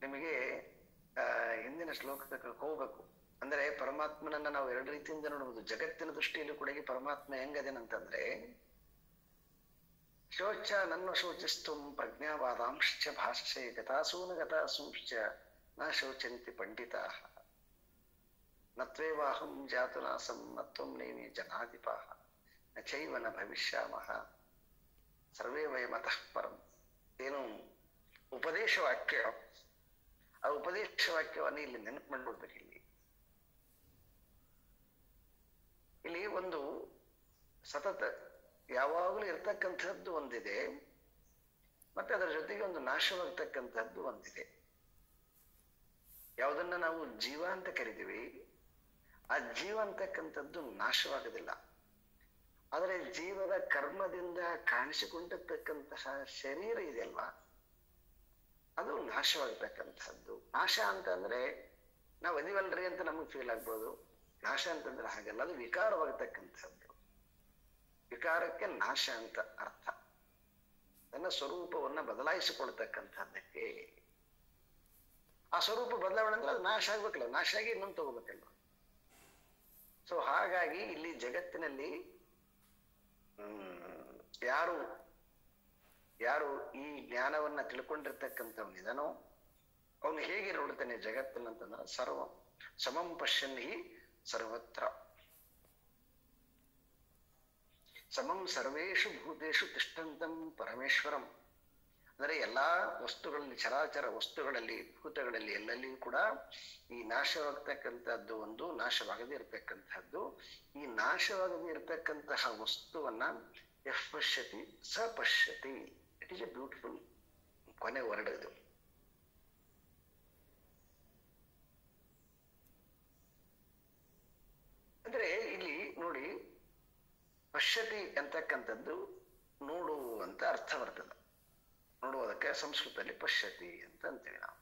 ನಿಮಗೆ ಹಿಂದಿನ ಶ್ಲೋಕಕ್ಕೆ ಹೋಗ್ಬೇಕು. ಅಂದ್ರೆ ಪರಮಾತ್ಮನನ್ನ ನಾವು ಎರಡು ರೀತಿಯಿಂದ ನೋಡಬಹುದು. ಜಗತ್ತಿನ ದೃಷ್ಟಿಯಲ್ಲಿ ಕೂಡ ಪರಮಾತ್ಮ ಹೆಂಗದೇನಂತಂದ್ರೆ, ಶೋಚ ನನ್ನ ಶೋಚಿಸ್ತು ಪ್ರಜ್ಞಾವಾದಾಂಶ್ಚ ಭಾಷೆ ಗತಾಸೂನ ಗತಾಸೂಶ್ಚ ನ ಶೋಚಂತಿ ಪಂಡಿತಾ ನತ್ವೇವಾಹಂ ಜಾತು ನಾಸಂ ನತ್ವಂ ನೇಮಿ ಜನಾಧಿಪಾಃ ನ ಚೈವ ನ ಭವಿಷ್ಯಾಮಃ ಸರ್ವೇ ವಯಮತಃ ಪರಂ. ಏನು ಉಪದೇಶ ವಾಕ್ಯ, ಆ ಉಪದೇಶ ವಾಕ್ಯವನ್ನು ಇಲ್ಲಿ ನೆನಪು ಮಾಡ್ಬಿಡ್ಬೇಕು. ಇಲ್ಲಿ ಒಂದು ಸತತ ಯಾವಾಗಲೂ ಇರ್ತಕ್ಕಂಥದ್ದು ಒಂದಿದೆ, ಮತ್ತೆ ಅದರ ಜೊತೆಗೆ ಒಂದು ನಾಶವಾಗ್ತಕ್ಕಂಥದ್ದು ಒಂದಿದೆ. ಯಾವುದನ್ನ ನಾವು ಜೀವ ಅಂತ ಕರಿತೀವಿ, ಆ ಜೀವ ಅಂತಕ್ಕಂಥದ್ದು ನಾಶವಾಗೋದಿಲ್ಲ. ಆದರೆ ಜೀವದ ಕರ್ಮದಿಂದ ಕಾಣಿಸಿಕೊಂಡಿರ್ತಕ್ಕಂತಹ ಶರೀರ ಇದೆಯಲ್ವಾ, ಅದು ನಾಶವಾಗ್ತಕ್ಕಂಥದ್ದು. ನಾಶ ಅಂತಂದ್ರೆ ನಾವು ಅದಿವಲ್ರಿ ಅಂತ ನಮಗೆ ಫೀಲ್ ಆಗ್ಬೋದು. ನಾಶ ಅಂತಂದ್ರೆ ಹಾಗಲ್ಲ, ಅದು ವಿಕಾರವಾಗತಕ್ಕಂಥದ್ದು. ವಿಕಾರಕ್ಕೆ ನಾಶ ಅಂತ ಅರ್ಥ. ತನ್ನ ಸ್ವರೂಪವನ್ನ ಬದಲಾಯಿಸಿಕೊಳ್ತಕ್ಕಂಥದ್ದಕ್ಕೆ. ಆ ಸ್ವರೂಪ ಬದಲಾವಣೆ ಅಂದ್ರೆ ಅದು ನಾಶ ಆಗ್ಬೇಕಲ್ಲ, ನಾಶ ಆಗಿ ಇನ್ನೊಂದು ತಗೋಬೇಕಲ್ವ. ಸೊ ಹಾಗಾಗಿ ಇಲ್ಲಿ ಜಗತ್ತಿನಲ್ಲಿ ಯಾರು ಈ ಜ್ಞಾನವನ್ನ ತಿಳ್ಕೊಂಡಿರ್ತಕ್ಕಂಥವನಿದನೋ ಅವನು ಹೇಗೆ ನೋಡ್ತಾನೆ ಜಗತ್ತನ್ನಂತಂದ್ರೆ, ಸರ್ವ ಸಮಂ ಪಶ್ಯನ್ ಹಿ ಸರ್ವತ್ರ. ಸಮಂ ಸರ್ವೇಷು ಭೂತೇಷು ತಿಷ್ಠಂತಂ ಪರಮೇಶ್ವರಂ. ಅಂದರೆ ಎಲ್ಲಾ ವಸ್ತುಗಳಲ್ಲಿ, ಚರಾಚರ ವಸ್ತುಗಳಲ್ಲಿ, ಭೂತಗಳಲ್ಲಿ ಎಲ್ಲೆಲ್ಲಿಯೂ ಕೂಡ ಈ ನಾಶವಾಗ್ತಕ್ಕಂಥದ್ದು ಒಂದು, ನಾಶವಾಗದೇ ಇರತಕ್ಕಂಥದ್ದು. ಈ ನಾಶವಾಗದೇ ಇರತಕ್ಕಂತಹ ವಸ್ತುವನ್ನ ಯಃ ಪಶ್ಯತಿ ಸ ಪಶ್ಯತಿ. ಇಟ್ ಈಸ್ ಎ ಬ್ಯೂಟಿಫುಲ್ ಕೊನೆ ವರ್ಡ್ ಇದು. ಅಂದ್ರೆ ಇಲ್ಲಿ ನೋಡಿ, ಪಶ್ಯತಿ ಅಂತಕ್ಕಂಥದ್ದು ನೋಡು ಅಂತ ಅರ್ಥ ಬರ್ತದೆ. ನೋಡುವುದಕ್ಕೆ ಸಂಸ್ಕೃತದಲ್ಲಿ ಪಶ್ಯತಿ ಅಂತ ಅಂತೀವಿ ನಾವು.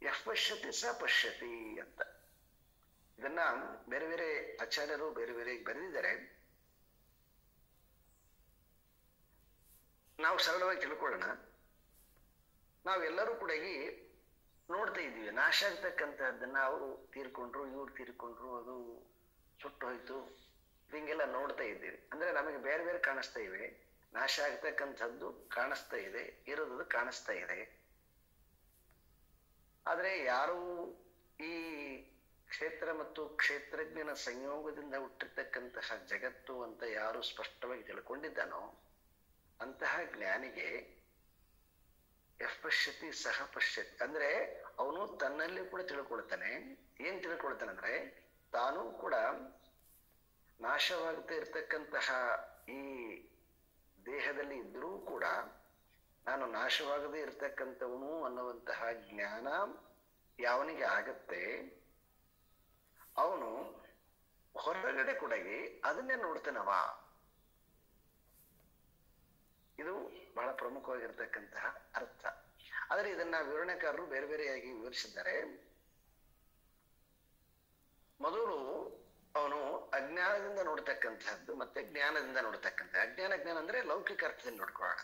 ಯಃ ಪಶ್ಯತಿ ಸ ಪಶ್ಯತಿ ಅಂತ. ಇದನ್ನ ಬೇರೆ ಬೇರೆ ಆಚಾರ್ಯರು ಬೇರೆ ಬೇರೆ ಬರೆದಿದ್ದಾರೆ. ನಾವು ಸರಳವಾಗಿ ತಿಳ್ಕೊಳ್ಳೋಣ. ನಾವೆಲ್ಲರೂ ಕೂಡ ನೋಡ್ತಾ ಇದ್ದೀವಿ, ನಾಶ ಆಗ್ತಕ್ಕಂಥದ್ದನ್ನ ಅವರು ತೀರ್ಕೊಂಡ್ರು, ಇವ್ರು ತೀರ್ಕೊಂಡ್ರು, ಅದು ಸುಟ್ಟು ಹೋಯ್ತು, ಹಿಂಗೆಲ್ಲ ನೋಡ್ತಾ ಇದ್ದೀವಿ. ಅಂದ್ರೆ ನಮಗೆ ಬೇರೆ ಬೇರೆ ಕಾಣಿಸ್ತಾ ಇವೆ. ನಾಶ ಆಗ್ತಕ್ಕಂಥದ್ದು ಕಾಣಿಸ್ತಾ ಇದೆ, ಇರೋದು ಕಾಣಿಸ್ತಾ ಇದೆ. ಆದ್ರೆ ಯಾರು ಈ ಕ್ಷೇತ್ರ ಮತ್ತು ಕ್ಷೇತ್ರಜ್ಞನ ಸಂಯೋಗದಿಂದ ಹುಟ್ಟಿರ್ತಕ್ಕಂತಹ ಜಗತ್ತು ಅಂತ ಯಾರು ಸ್ಪಷ್ಟವಾಗಿ ತಿಳ್ಕೊಂಡಿದ್ದಾನೋ ಅಂತಹ ಜ್ಞಾನಿಗೆ ಯಃ ಪಶ್ಯತಿ ಸಹ ಪಶ್ಯತಿ. ಅಂದ್ರೆ ಅವನು ತನ್ನಲ್ಲಿ ಕೂಡ ತಿಳ್ಕೊಳ್ತಾನೆ. ಏನ್ ತಿಳ್ಕೊಳ್ತಾನೆ ಅಂದ್ರೆ, ತಾನು ಕೂಡ ನಾಶವಾಗ್ತಾ ಇರ್ತಕ್ಕಂತಹ ಈ ದೇಹದಲ್ಲಿ ಇದ್ರೂ ಕೂಡ ನಾನು ನಾಶವಾಗದೇ ಇರ್ತಕ್ಕಂಥವನು ಅನ್ನುವಂತಹ ಜ್ಞಾನ ಯಾವನಿಗೆ ಆಗತ್ತೆ, ಅವನು ಹೊರಗಡೆ ಕೂಡ ಅದನ್ನೇ ನೋಡ್ತಾನವ. ಇದು ಬಹಳ ಪ್ರಮುಖವಾಗಿರ್ತಕ್ಕಂತಹ ಅರ್ಥ. ಆದರೆ ಇದನ್ನ ವಿವರಣೆಕಾರರು ಬೇರೆ ಬೇರೆಯಾಗಿ ವಿವರಿಸಿದ್ದಾರೆ. ಮೊದಲು ಅವನು ಅಜ್ಞಾನದಿಂದ ನೋಡ್ತಕ್ಕಂಥದ್ದು ಮತ್ತೆ ಜ್ಞಾನದಿಂದ ನೋಡ್ತಕ್ಕಂಥ. ಜ್ಞಾನ ಅಂದ್ರೆ ಲೌಕಿಕ ಅರ್ಥದಲ್ಲಿ ನೋಡ್ಕೊಳ್ಳೋಣ.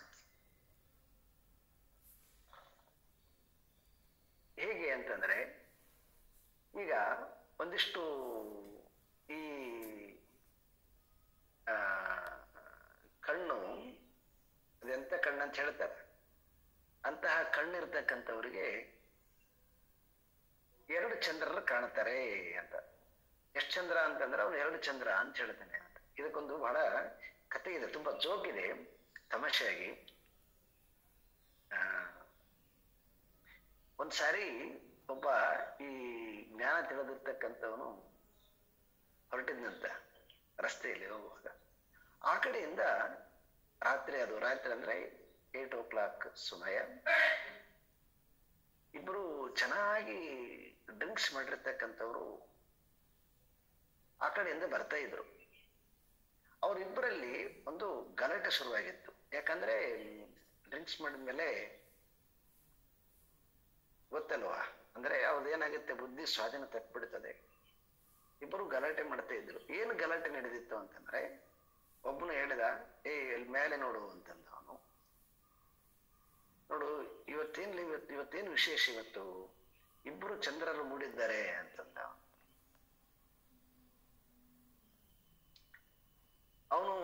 ಹೇಗೆ ಅಂತಂದ್ರೆ, ಈಗ ಒಂದಿಷ್ಟು ಈ ಕಣ್ಣು, ಅದೆಂತ ಕಣ್ಣು ಅಂತ ಹೇಳ್ತಾರೆ, ಅಂತಹ ಕಣ್ಣಿರ್ತಕ್ಕಂಥವ್ರಿಗೆ ಎರಡು ಚಂದ್ರರು ಕಾಣ್ತಾರೆ ಅಂತ. ಎಷ್ಟು ಚಂದ್ರ ಅಂತಂದ್ರೆ ಅವನು ಎರಡು ಚಂದ್ರ ಅಂತ ಹೇಳ್ತಾನೆ ಅಂತ. ಇದಕ್ಕೊಂದು ಬಹಳ ಕಥೆ ಇದೆ, ತುಂಬಾ ಜೋಕಿದೆ, ತಮಾಷೆಯಾಗಿ. ಒಂದ್ಸಾರಿ ಒಬ್ಬ ಈ ಜ್ಞಾನ ತಿಳಿದಿರ್ತಕ್ಕಂಥವನು ಹೊರಟಿದ್ನಂತ ರಸ್ತೆಯಲ್ಲಿ ಹೋಗುವಾಗ. ಆ ಕಡೆಯಿಂದ ರಾತ್ರಿ ಅಂದ್ರೆ 8 o'clock ಸಮಯ, ಇಬ್ರು ಚೆನ್ನಾಗಿ ಡ್ರಿಂಕ್ಸ್ ಮಾಡಿರ್ತಕ್ಕಂಥವ್ರು ಆ ಕಡೆಯಿಂದ ಬರ್ತಾ ಇದ್ರು. ಅವರಿಬ್ಬರಲ್ಲಿ ಒಂದು ಗಲಾಟೆ ಶುರುವಾಗಿತ್ತು. ಯಾಕಂದ್ರೆ ಡ್ರಿಂಕ್ಸ್ ಮಾಡಿದ್ಮೇಲೆ ಗೊತ್ತಲ್ವಾ, ಅಂದ್ರೆ ಅವ್ರದ್ದೇನಾಗುತ್ತೆ, ಬುದ್ಧಿ ಸ್ವಾಧೀನ ತಪ್ಪಿಬಿಡ್ತದೆ. ಇಬ್ಬರು ಗಲಾಟೆ ಮಾಡ್ತಾ ಇದ್ರು. ಏನು ಗಲಾಟೆ ನಡೆದಿತ್ತು ಅಂತಂದ್ರೆ, ಒಬ್ಬನು ಹೇಳಿದ, ಇಲ್ಲಿ ಮೇಲೆ ನೋಡು ಅಂತಂದ ಅವನು. ನೋಡು, ಇವತ್ತೇನು ವಿಶೇಷ, ಇವತ್ತು ಇಬ್ಬರು ಚಂದ್ರರು ಮೂಡಿದ್ದಾರೆ ಅಂತಂದ. ಅವನು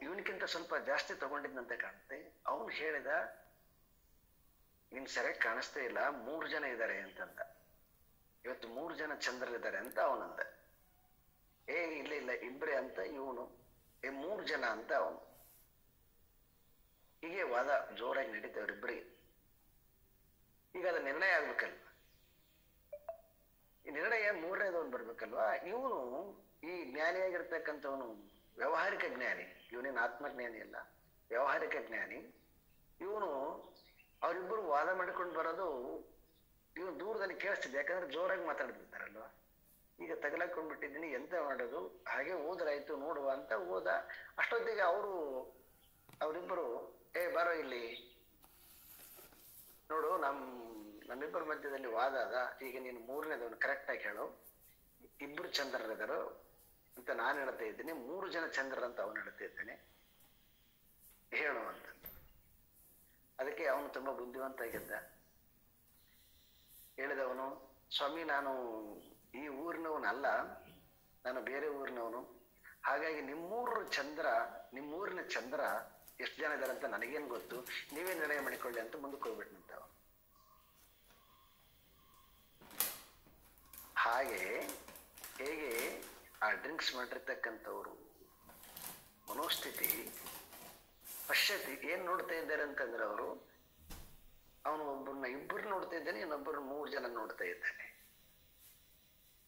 ಇವನಿಗಿಂತ ಸ್ವಲ್ಪ ಜಾಸ್ತಿ ತಗೊಂಡಿದ್ದಂತೆ ಕಾಣುತ್ತೆ. ಅವನು ಹೇಳಿದ, ನಿನ್ ಸರಿಯಾಗಿ ಕಾಣಿಸ್ತೇ ಇಲ್ಲ, 3 ಜನ ಇದ್ದಾರೆ ಅಂತಂದ. ಇವತ್ತು 3 ಜನ ಚಂದ್ರರಿದ್ದಾರೆ ಅಂತ ಅವನಂದ. ಇಲ್ಲ ಇಬ್ರೇ ಅಂತ ಇವನು, 3 ಜನ ಅಂತ ಅವನು. ಹೀಗೆ ವಾದ ಜೋರಾಗಿ ನಡೀತವ್ರಿಬ್ರಿಗೆ. ಈಗ ಅದು ನಿರ್ಣಯ ಆಗ್ಬೇಕಲ್ವ, ಈ ನಿರ್ಣಯ 3ನೇದವನು ಬರ್ಬೇಕಲ್ವಾ. ಇವನು ಈ ಜ್ಞಾನಿಯಾಗಿರ್ತಕ್ಕಂಥವನು ವ್ಯಾವಹಾರಿಕ ಜ್ಞಾನಿ, ಇವನೇನು ಆತ್ಮಜ್ಞಾನಿ ಅಲ್ಲ, ವ್ಯಾವಹಾರಿಕ ಜ್ಞಾನಿ. ಇವನು ಅವರಿಬ್ಬರು ವಾದ ಮಾಡಿಕೊಂಡು ಬರೋದು ಇವನು ದೂರದಲ್ಲಿ ಕೇಳಿಸ್ತಿದ್ದೆ, ಯಾಕಂದ್ರೆ ಜೋರಾಗಿ ಮಾತಾಡ್ತಿರ್ತಾರಲ್ವಾ. ಈಗ ತಗಲಾಕೊಂಡ್ಬಿಟ್ಟಿದ್ದೀನಿ, ಎಂತ ಮಾಡೋದು, ಹಾಗೆ ಹೋದ್ರಾಯ್ತು ನೋಡುವ ಅಂತ ಹೋದ. ಅಷ್ಟೊತ್ತಿಗೆ ಅವರಿಬ್ಬರು ಬರೋ ಇಲ್ಲಿ ನೋಡು, ನಮ್ಮಿಬ್ಬರ ಮಧ್ಯದಲ್ಲಿ ವಾದ ಅದ, ಈಗ ನೀನು 3ನೇದವನು ಕರೆಕ್ಟ್ ಆಗಿ ಹೇಳು, ಇಬ್ರು ಚಂದ್ರರಿದರು ಅಂತ ನಾನು ಹೇಳ್ತಾ ಇದ್ದೀನಿ, 3 ಜನ ಚಂದ್ರರಂತ ಅವನು ಹೇಳ್ತಾ ಇದ್ದಾನೆ, ಹೇಳು ಅಂತ. ಅದಕ್ಕೆ ಅವನು ತುಂಬಾ ಬುದ್ಧಿವಂತ ಆಗಿದ್ದ. ಹೇಳಿದವನು, ಸ್ವಾಮಿ, ನಾನು ಈ ಊರಿನವನಲ್ಲ, ನಾನು ಬೇರೆ ಊರಿನವನು. ಹಾಗಾಗಿ ನಿಮ್ಮೂರಿನ ಚಂದ್ರ ಎಷ್ಟು ಜನ ಇದ್ದಾರೆ ಅಂತ ನನಗೇನು ಗೊತ್ತು, ನೀವೇ ನಿರ್ಣಯ ಮಾಡಿಕೊಳ್ಳಿ ಅಂತ ಮುಂದಕ್ಕೆ ಹೋಗ್ಬಿಟ್ನಂತ. ಹೇಗೆ ಆ ಡ್ರಿಂಕ್ಸ್ ಮಾಡಿರ್ತಕ್ಕಂಥವ್ರು ಮನೋಸ್ಥಿತಿ ಪಶ್ಯತಿ ಏನ್ ನೋಡ್ತಾ ಇದ್ದಾರೆ ಅಂತಂದ್ರೆ, ಅವರು ಅವನು ಒಬ್ಬರನ್ನ ಇಬ್ಬರು ನೋಡ್ತಾ ಇದ್ದಾನೆ, ಇನ್ನೊಬ್ಬರು 3 ಜನ ನೋಡ್ತಾ ಇದ್ದಾನೆ.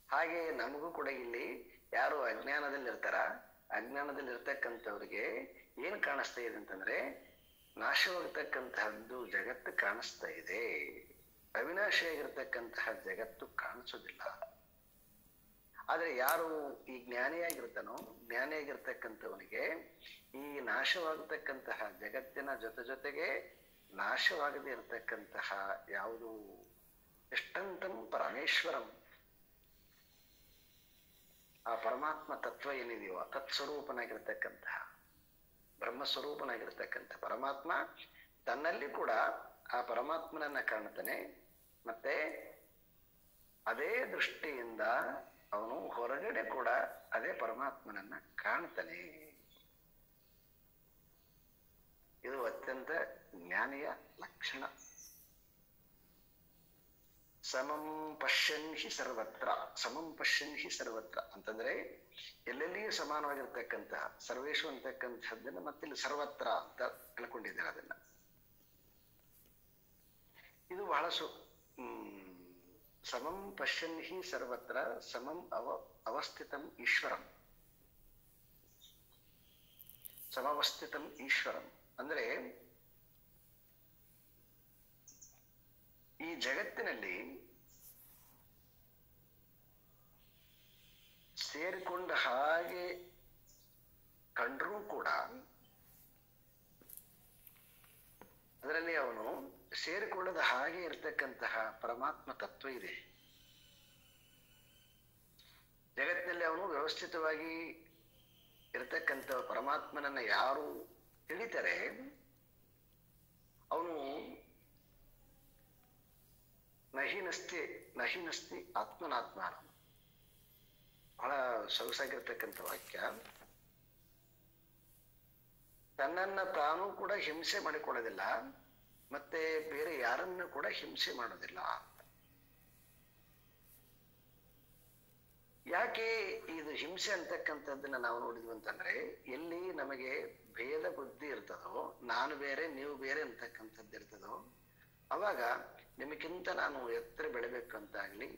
ಹಾಗೆ ನಮಗೂ ಕೂಡ ಇಲ್ಲಿ ಯಾರು ಅಜ್ಞಾನದಲ್ಲಿ ಇರ್ತಾರ, ಅಜ್ಞಾನದಲ್ಲಿ ಇರ್ತಕ್ಕಂಥವ್ರಿಗೆ ಏನ್ ಕಾಣಿಸ್ತಾ ಇದೆ ಅಂತಂದ್ರೆ ನಾಶವಾಗತಕ್ಕಂತಹದ್ದು ಜಗತ್ತು ಕಾಣಿಸ್ತಾ ಇದೆ, ಅವಿನಾಶಿಯಾಗಿರ್ತಕ್ಕಂತಹ ಜಗತ್ತು ಕಾಣಿಸೋದಿಲ್ಲ. ಆದ್ರೆ ಯಾರು ಈ ಜ್ಞಾನಿಯಾಗಿರ್ತಾನೋ, ಜ್ಞಾನಿಯಾಗಿರ್ತಕ್ಕಂಥವನಿಗೆ ಈ ನಾಶವಾಗತಕ್ಕಂತಹ ಜಗತ್ತಿನ ಜೊತೆಗೆ ನಾಶವಾಗದೇ ಇರತಕ್ಕಂತಹ ಯಾವುದು ಎಷ್ಟಂತಂ ಪರಮೇಶ್ವರಂ, ಆ ಪರಮಾತ್ಮ ತತ್ವ ಏನಿದೆಯೋ ತತ್ಸ್ವರೂಪನಾಗಿರ್ತಕ್ಕಂತಹ ಬ್ರಹ್ಮಸ್ವರೂಪನಾಗಿರ್ತಕ್ಕಂಥ ಪರಮಾತ್ಮ ತನ್ನಲ್ಲಿ ಕೂಡ ಆ ಪರಮಾತ್ಮನನ್ನ ಕಾಣ್ತಾನೆ. ಮತ್ತೆ ಅದೇ ದೃಷ್ಟಿಯಿಂದ ಅವನು ಹೊರಗಡೆ ಕೂಡ ಅದೇ ಪರಮಾತ್ಮನನ್ನ ಕಾಣ್ತಾನೆ. ಇದು ಅತ್ಯಂತ ಜ್ಞಾನಿಯ ಲಕ್ಷಣ. ಸಮಂ ಪಶ್ಯನ್ ಹಿ ಸರ್ವತ್ರ, ಸಮಂ ಪಶ್ಯನ್ ಹಿ ಸರ್ವತ್ರ ಅಂತಂದ್ರೆ ಎಲ್ಲೆಲ್ಲಿಯೂ ಸಮಾನವಾಗಿರ್ತಕ್ಕಂತಹ ಸರ್ವೇಶು ಅಂತಕ್ಕಂಥದ್ದನ್ನ ಮತ್ತಿಲ್ಲಿ ಸರ್ವತ್ರ ಅಂತ ಅನ್ಕೊಂಡಿದ್ದಾರೆ. ಅದನ್ನ ಇದು ಬಹಳ ಸಮಂ ಪಶ್ಯನ್ ಹಿ ಸರ್ವತ್ರ ಸಮಂ ಅವಸ್ಥಿತಂ ಈಶ್ವರಂ, ಸಮವಸ್ಥಿತಂ ಈಶ್ವರಂ ಅಂದ್ರೆ ಈ ಜಗತ್ತಿನಲ್ಲಿ ಸೇರಿಕೊಂಡ ಹಾಗೆ ಕಂಡ್ರೂ ಕೂಡ ಅದರಲ್ಲಿ ಅವನು ಸೇರಿಕೊಳ್ಳದ ಹಾಗೆ ಇರತಕ್ಕಂತಹ ಪರಮಾತ್ಮ ತತ್ವ ಇದೆ. ಜಗತ್ತಿನಲ್ಲಿ ಅವನು ವ್ಯವಸ್ಥಿತವಾಗಿ ಇರತಕ್ಕಂಥ ಪರಮಾತ್ಮನನ್ನ ಯಾರು ತಿಳಿತಾರೆ ಅವನು ನಹಿನಸ್ತಿ ಆತ್ಮನಾತ್ಮಾನ, ಬಹಳ ಸೊಗಸಾಗಿರ್ತಕ್ಕಂಥ ವಾಕ್ಯ. ತನ್ನನ್ನ ತಾನು ಕೂಡ ಹಿಂಸೆ ಮಾಡಿಕೊಳ್ಳೋದಿಲ್ಲ, ಮತ್ತೆ ಬೇರೆ ಯಾರನ್ನ ಕೂಡ ಹಿಂಸೆ ಮಾಡೋದಿಲ್ಲ. ಯಾಕೆ ಇದು ಹಿಂಸೆ ಅಂತಕ್ಕಂಥದ್ದನ್ನ ನಾವು ನೋಡಿದ್ವಿ ಅಂತಂದ್ರೆ, ಎಲ್ಲಿ ನಮಗೆ ಭೇದ ಬುದ್ಧಿ ಇರ್ತದೋ, ನಾನು ಬೇರೆ ನೀವು ಬೇರೆ ಅಂತಕ್ಕಂಥದ್ದು ಇರ್ತದೋ, ಅವಾಗ ನಿಮಗಿಂತ ನಾನು ಎತ್ತರ ಬೆಳಿಬೇಕಂತಾಗ್ಲಿ,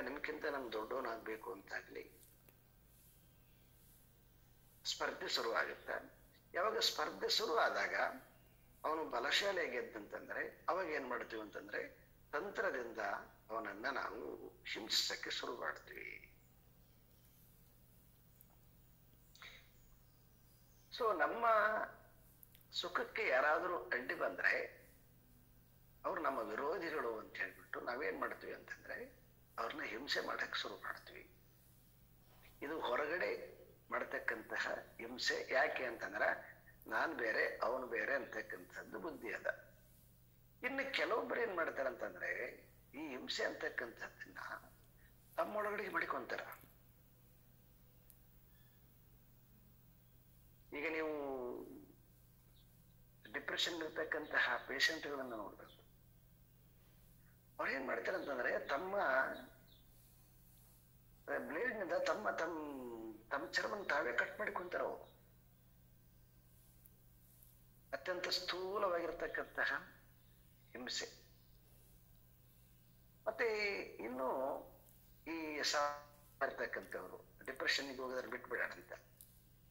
ನಿಮ್ಗಿಂತ ನಾನು ದೊಡ್ಡವನಾಗ್ಬೇಕು ಅಂತಾಗ್ಲಿ ಸ್ಪರ್ಧೆ ಶುರುವಾಗುತ್ತೆ. ಯಾವಾಗ ಸ್ಪರ್ಧೆ ಶುರು ಆದಾಗ ಅವನು ಬಲಶಾಲಿ ಆಗಿದ್ದಂತಂದ್ರೆ ಅವಾಗ ಏನ್ ಮಾಡ್ತೀವಿ ಅಂತಂದ್ರೆ ತಂತ್ರದಿಂದ ಅವನನ್ನ ನಾವು ಹಿಂಸಕ್ಕೆ ಶುರು ಮಾಡ್ತೀವಿ. ಸೊ ನಮ್ಮ ಸುಖಕ್ಕೆ ಯಾರಾದರೂ ಅಡ್ಡಿ ಬಂದ್ರೆ ಅವ್ರು ನಮ್ಮ ವಿರೋಧಿಗಳು ಅಂತ ಹೇಳ್ಬಿಟ್ಟು ನಾವೇನ್ ಮಾಡ್ತೀವಿ ಅಂತಂದ್ರೆ ಅವ್ರನ್ನ ಹಿಂಸೆ ಮಾಡಕ್ ಶುರು ಮಾಡ್ತೀವಿ. ಇದು ಹೊರಗಡೆ ಮಾಡತಕ್ಕಂತಹ ಹಿಂಸೆ. ಯಾಕೆ ಅಂತಂದ್ರ ನಾನ್ ಬೇರೆ ಅವನು ಬೇರೆ ಅಂತಕ್ಕಂಥದ್ದು ಬುದ್ಧಿ ಅದ. ಇನ್ನು ಕೆಲವೊಬ್ರು ಏನ್ ಮಾಡ್ತಾರಂತಂದ್ರೆ ಈ ಹಿಂಸೆ ಅಂತಕ್ಕಂಥದ್ದನ್ನ ತಮ್ಮೊಳಗಡೆಗೆ ಮಾಡಿಕೊಂತಾರ. ಈಗ ನೀವು ಡಿಪ್ರೆಷನ್ ಇರ್ತಕ್ಕಂತಹ ಪೇಷಂಟ್ಗಳನ್ನ ನೋಡ್ಬೇಕು. ಅವ್ರು ಏನ್ ಮಾಡ್ತಾರೆ ಅಂತಂದ್ರೆ ತಮ್ಮ ಬ್ಲೇಡ್ನಿಂದ ತಮ್ಮ ಚರ್ಮನ್ ತಾವೇ ಕಟ್ ಮಾಡಿಕೊಂತಾರ. ಅವರು ಅತ್ಯಂತ ಸ್ಥೂಲವಾಗಿರ್ತಕ್ಕಂತಹ ಹಿಂಸೆ. ಮತ್ತೆ ಇನ್ನು ಈ ಇರ್ತಕ್ಕಂಥವ್ರು ಡಿಪ್ರೆಷನ್ಗೆ ಹೋಗೋದ್ರ ಬಿಟ್ಬಿಡೋಣ ಅಂತ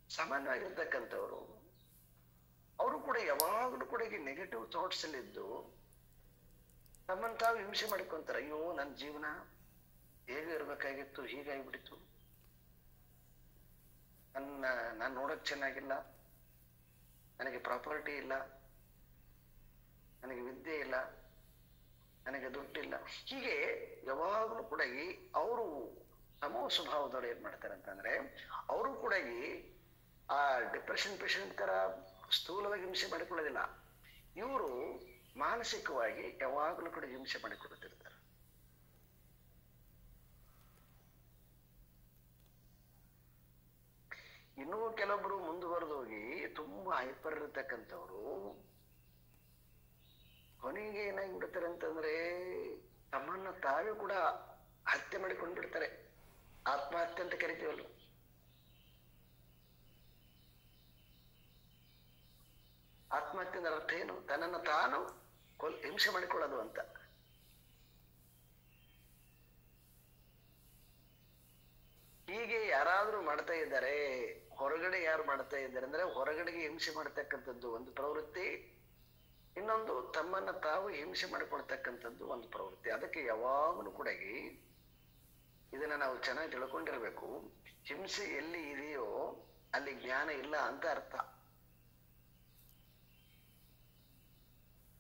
ಸಾಮಾನ್ಯವಾಗಿರ್ತಕ್ಕಂಥವ್ರು ಅವರು ಕೂಡ ಯಾವಾಗಲೂ ಕೂಡ ಈ ನೆಗೆಟಿವ್ ಥಾಟ್ಸ್ ಅಲ್ಲಿ ಇದ್ದು ತಮ್ಮನ್ನು ತಾವು ಹಿಂಸೆ ಮಾಡಿಕೊಂತಾರೆ. ಅಯ್ಯೋ ನನ್ನ ಜೀವನ ಹೇಗೆ ಇರ್ಬೇಕಾಗಿತ್ತು, ಹೀಗಾಗಿಬಿಡ್ತು, ನಾನು ನೋಡಕ್ ಚೆನ್ನಾಗಿಲ್ಲ, ನನಗೆ ಪ್ರಾಪರ್ಟಿ ಇಲ್ಲ, ನನಗೆ ವಿದ್ಯೆ ಇಲ್ಲ, ನನಗೆ ದುಡ್ಡಿಲ್ಲ, ಹೀಗೆ ಯಾವಾಗಲೂ ಕೂಡ ಅವರು ತಮೋ ಸ್ವಭಾವದವ್ರು ಏನ್ ಮಾಡ್ತಾರೆ ಅಂತಂದ್ರೆ ಅವರು ಕೂಡ ಆ ಡಿಪ್ರೆಷನ್ ಪೇಷಂಟ್ ತರ ಸ್ಥೂಲವಾಗಿ ಹಿಂಸೆ ಮಾಡಿಕೊಳ್ಳೋದಿಲ್ಲ. ಇವರು ಮಾನಸಿಕವಾಗಿ ಯಾವಾಗಲೂ ಕೂಡ ಹಿಂಸೆ ಮಾಡಿಕೊಳ್ಳುತ್ತಿರ್ತಾರೆ. ಇನ್ನೂ ಕೆಲವೊಬ್ರು ಮುಂದುವರೆದೋಗಿ ತುಂಬಾ ಹೈಪರ್ ಇರ್ತಕ್ಕಂಥವ್ರು ಕೊನೆಗೆ ಏನಾಗ್ಬಿಡ್ತಾರೆ ಅಂತಂದ್ರೆ ತಮ್ಮನ್ನ ತಾವೇ ಕೂಡ ಹತ್ಯೆ ಮಾಡಿಕೊಂಡ್ಬಿಡ್ತಾರೆ. ಆತ್ಮಹತ್ಯೆ ಅಂತ ಕರಿತೀವಲ್ಲ. ಆತ್ಮಹತ್ಯೆ ಅರ್ಥ ಏನು? ತನ್ನನ್ನು ತಾನು ಹಿಂಸೆ ಮಾಡಿಕೊಳ್ಳೋದು ಅಂತ. ಹೀಗೆ ಯಾರಾದ್ರೂ ಮಾಡ್ತಾ ಇದ್ದಾರೆ, ಹೊರಗಡೆ ಯಾರು ಮಾಡ್ತಾ ಇದ್ದಾರೆ ಅಂದ್ರೆ ಹೊರಗಡೆಗೆ ಹಿಂಸೆ ಮಾಡ್ತಕ್ಕಂಥದ್ದು ಒಂದು ಪ್ರವೃತ್ತಿ, ಇನ್ನೊಂದು ತಮ್ಮನ್ನ ತಾವು ಹಿಂಸೆ ಮಾಡಿಕೊಳ್ತಕ್ಕಂಥದ್ದು ಒಂದು ಪ್ರವೃತ್ತಿ. ಅದಕ್ಕೆ ಯಾವಾಗಲೂ ಕೂಡ ಇದನ್ನ ನಾವು ಚೆನ್ನಾಗಿ ತಿಳ್ಕೊಂಡಿರ್ಬೇಕು. ಹಿಂಸೆ ಎಲ್ಲಿ ಇದೆಯೋ ಅಲ್ಲಿ ಜ್ಞಾನ ಇಲ್ಲ ಅಂತ ಅರ್ಥ.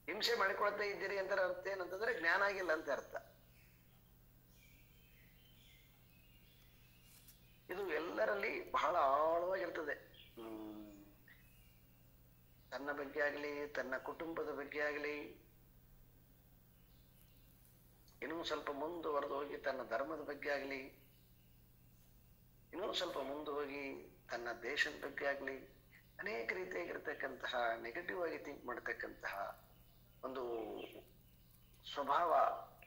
ಹಿಂಸೆ ಮಾಡಿಕೊಳ್ತಾ ಇದ್ದೀರಿ ಅಂತ ಅರ್ಥ ಏನಂತಂದ್ರೆ ಜ್ಞಾನ ಆಗಿಲ್ಲ ಅಂತ ಅರ್ಥ. ಇದು ಎಲ್ಲರಲ್ಲಿ ಬಹಳ ಆಳವಾಗಿರ್ತದೆ. ತನ್ನ ಬಗ್ಗೆ ಆಗ್ಲಿ, ತನ್ನ ಕುಟುಂಬದ ಬಗ್ಗೆ ಆಗ್ಲಿ, ಇನ್ನೂ ಸ್ವಲ್ಪ ಮುಂದುವರೆದು ಹೋಗಿ ತನ್ನ ಧರ್ಮದ ಬಗ್ಗೆ ಆಗ್ಲಿ, ಇನ್ನೂ ಸ್ವಲ್ಪ ಮುಂದೆ ಹೋಗಿ ತನ್ನ ದೇಶದ ಬಗ್ಗೆ ಆಗ್ಲಿ, ಅನೇಕ ರೀತಿಯಾಗಿರ್ತಕ್ಕಂತಹ ನೆಗೆಟಿವ್ ಆಗಿ ಥಿಂಕ್ ಮಾಡ್ತಕ್ಕಂತಹ ಒಂದು ಸ್ವಭಾವ,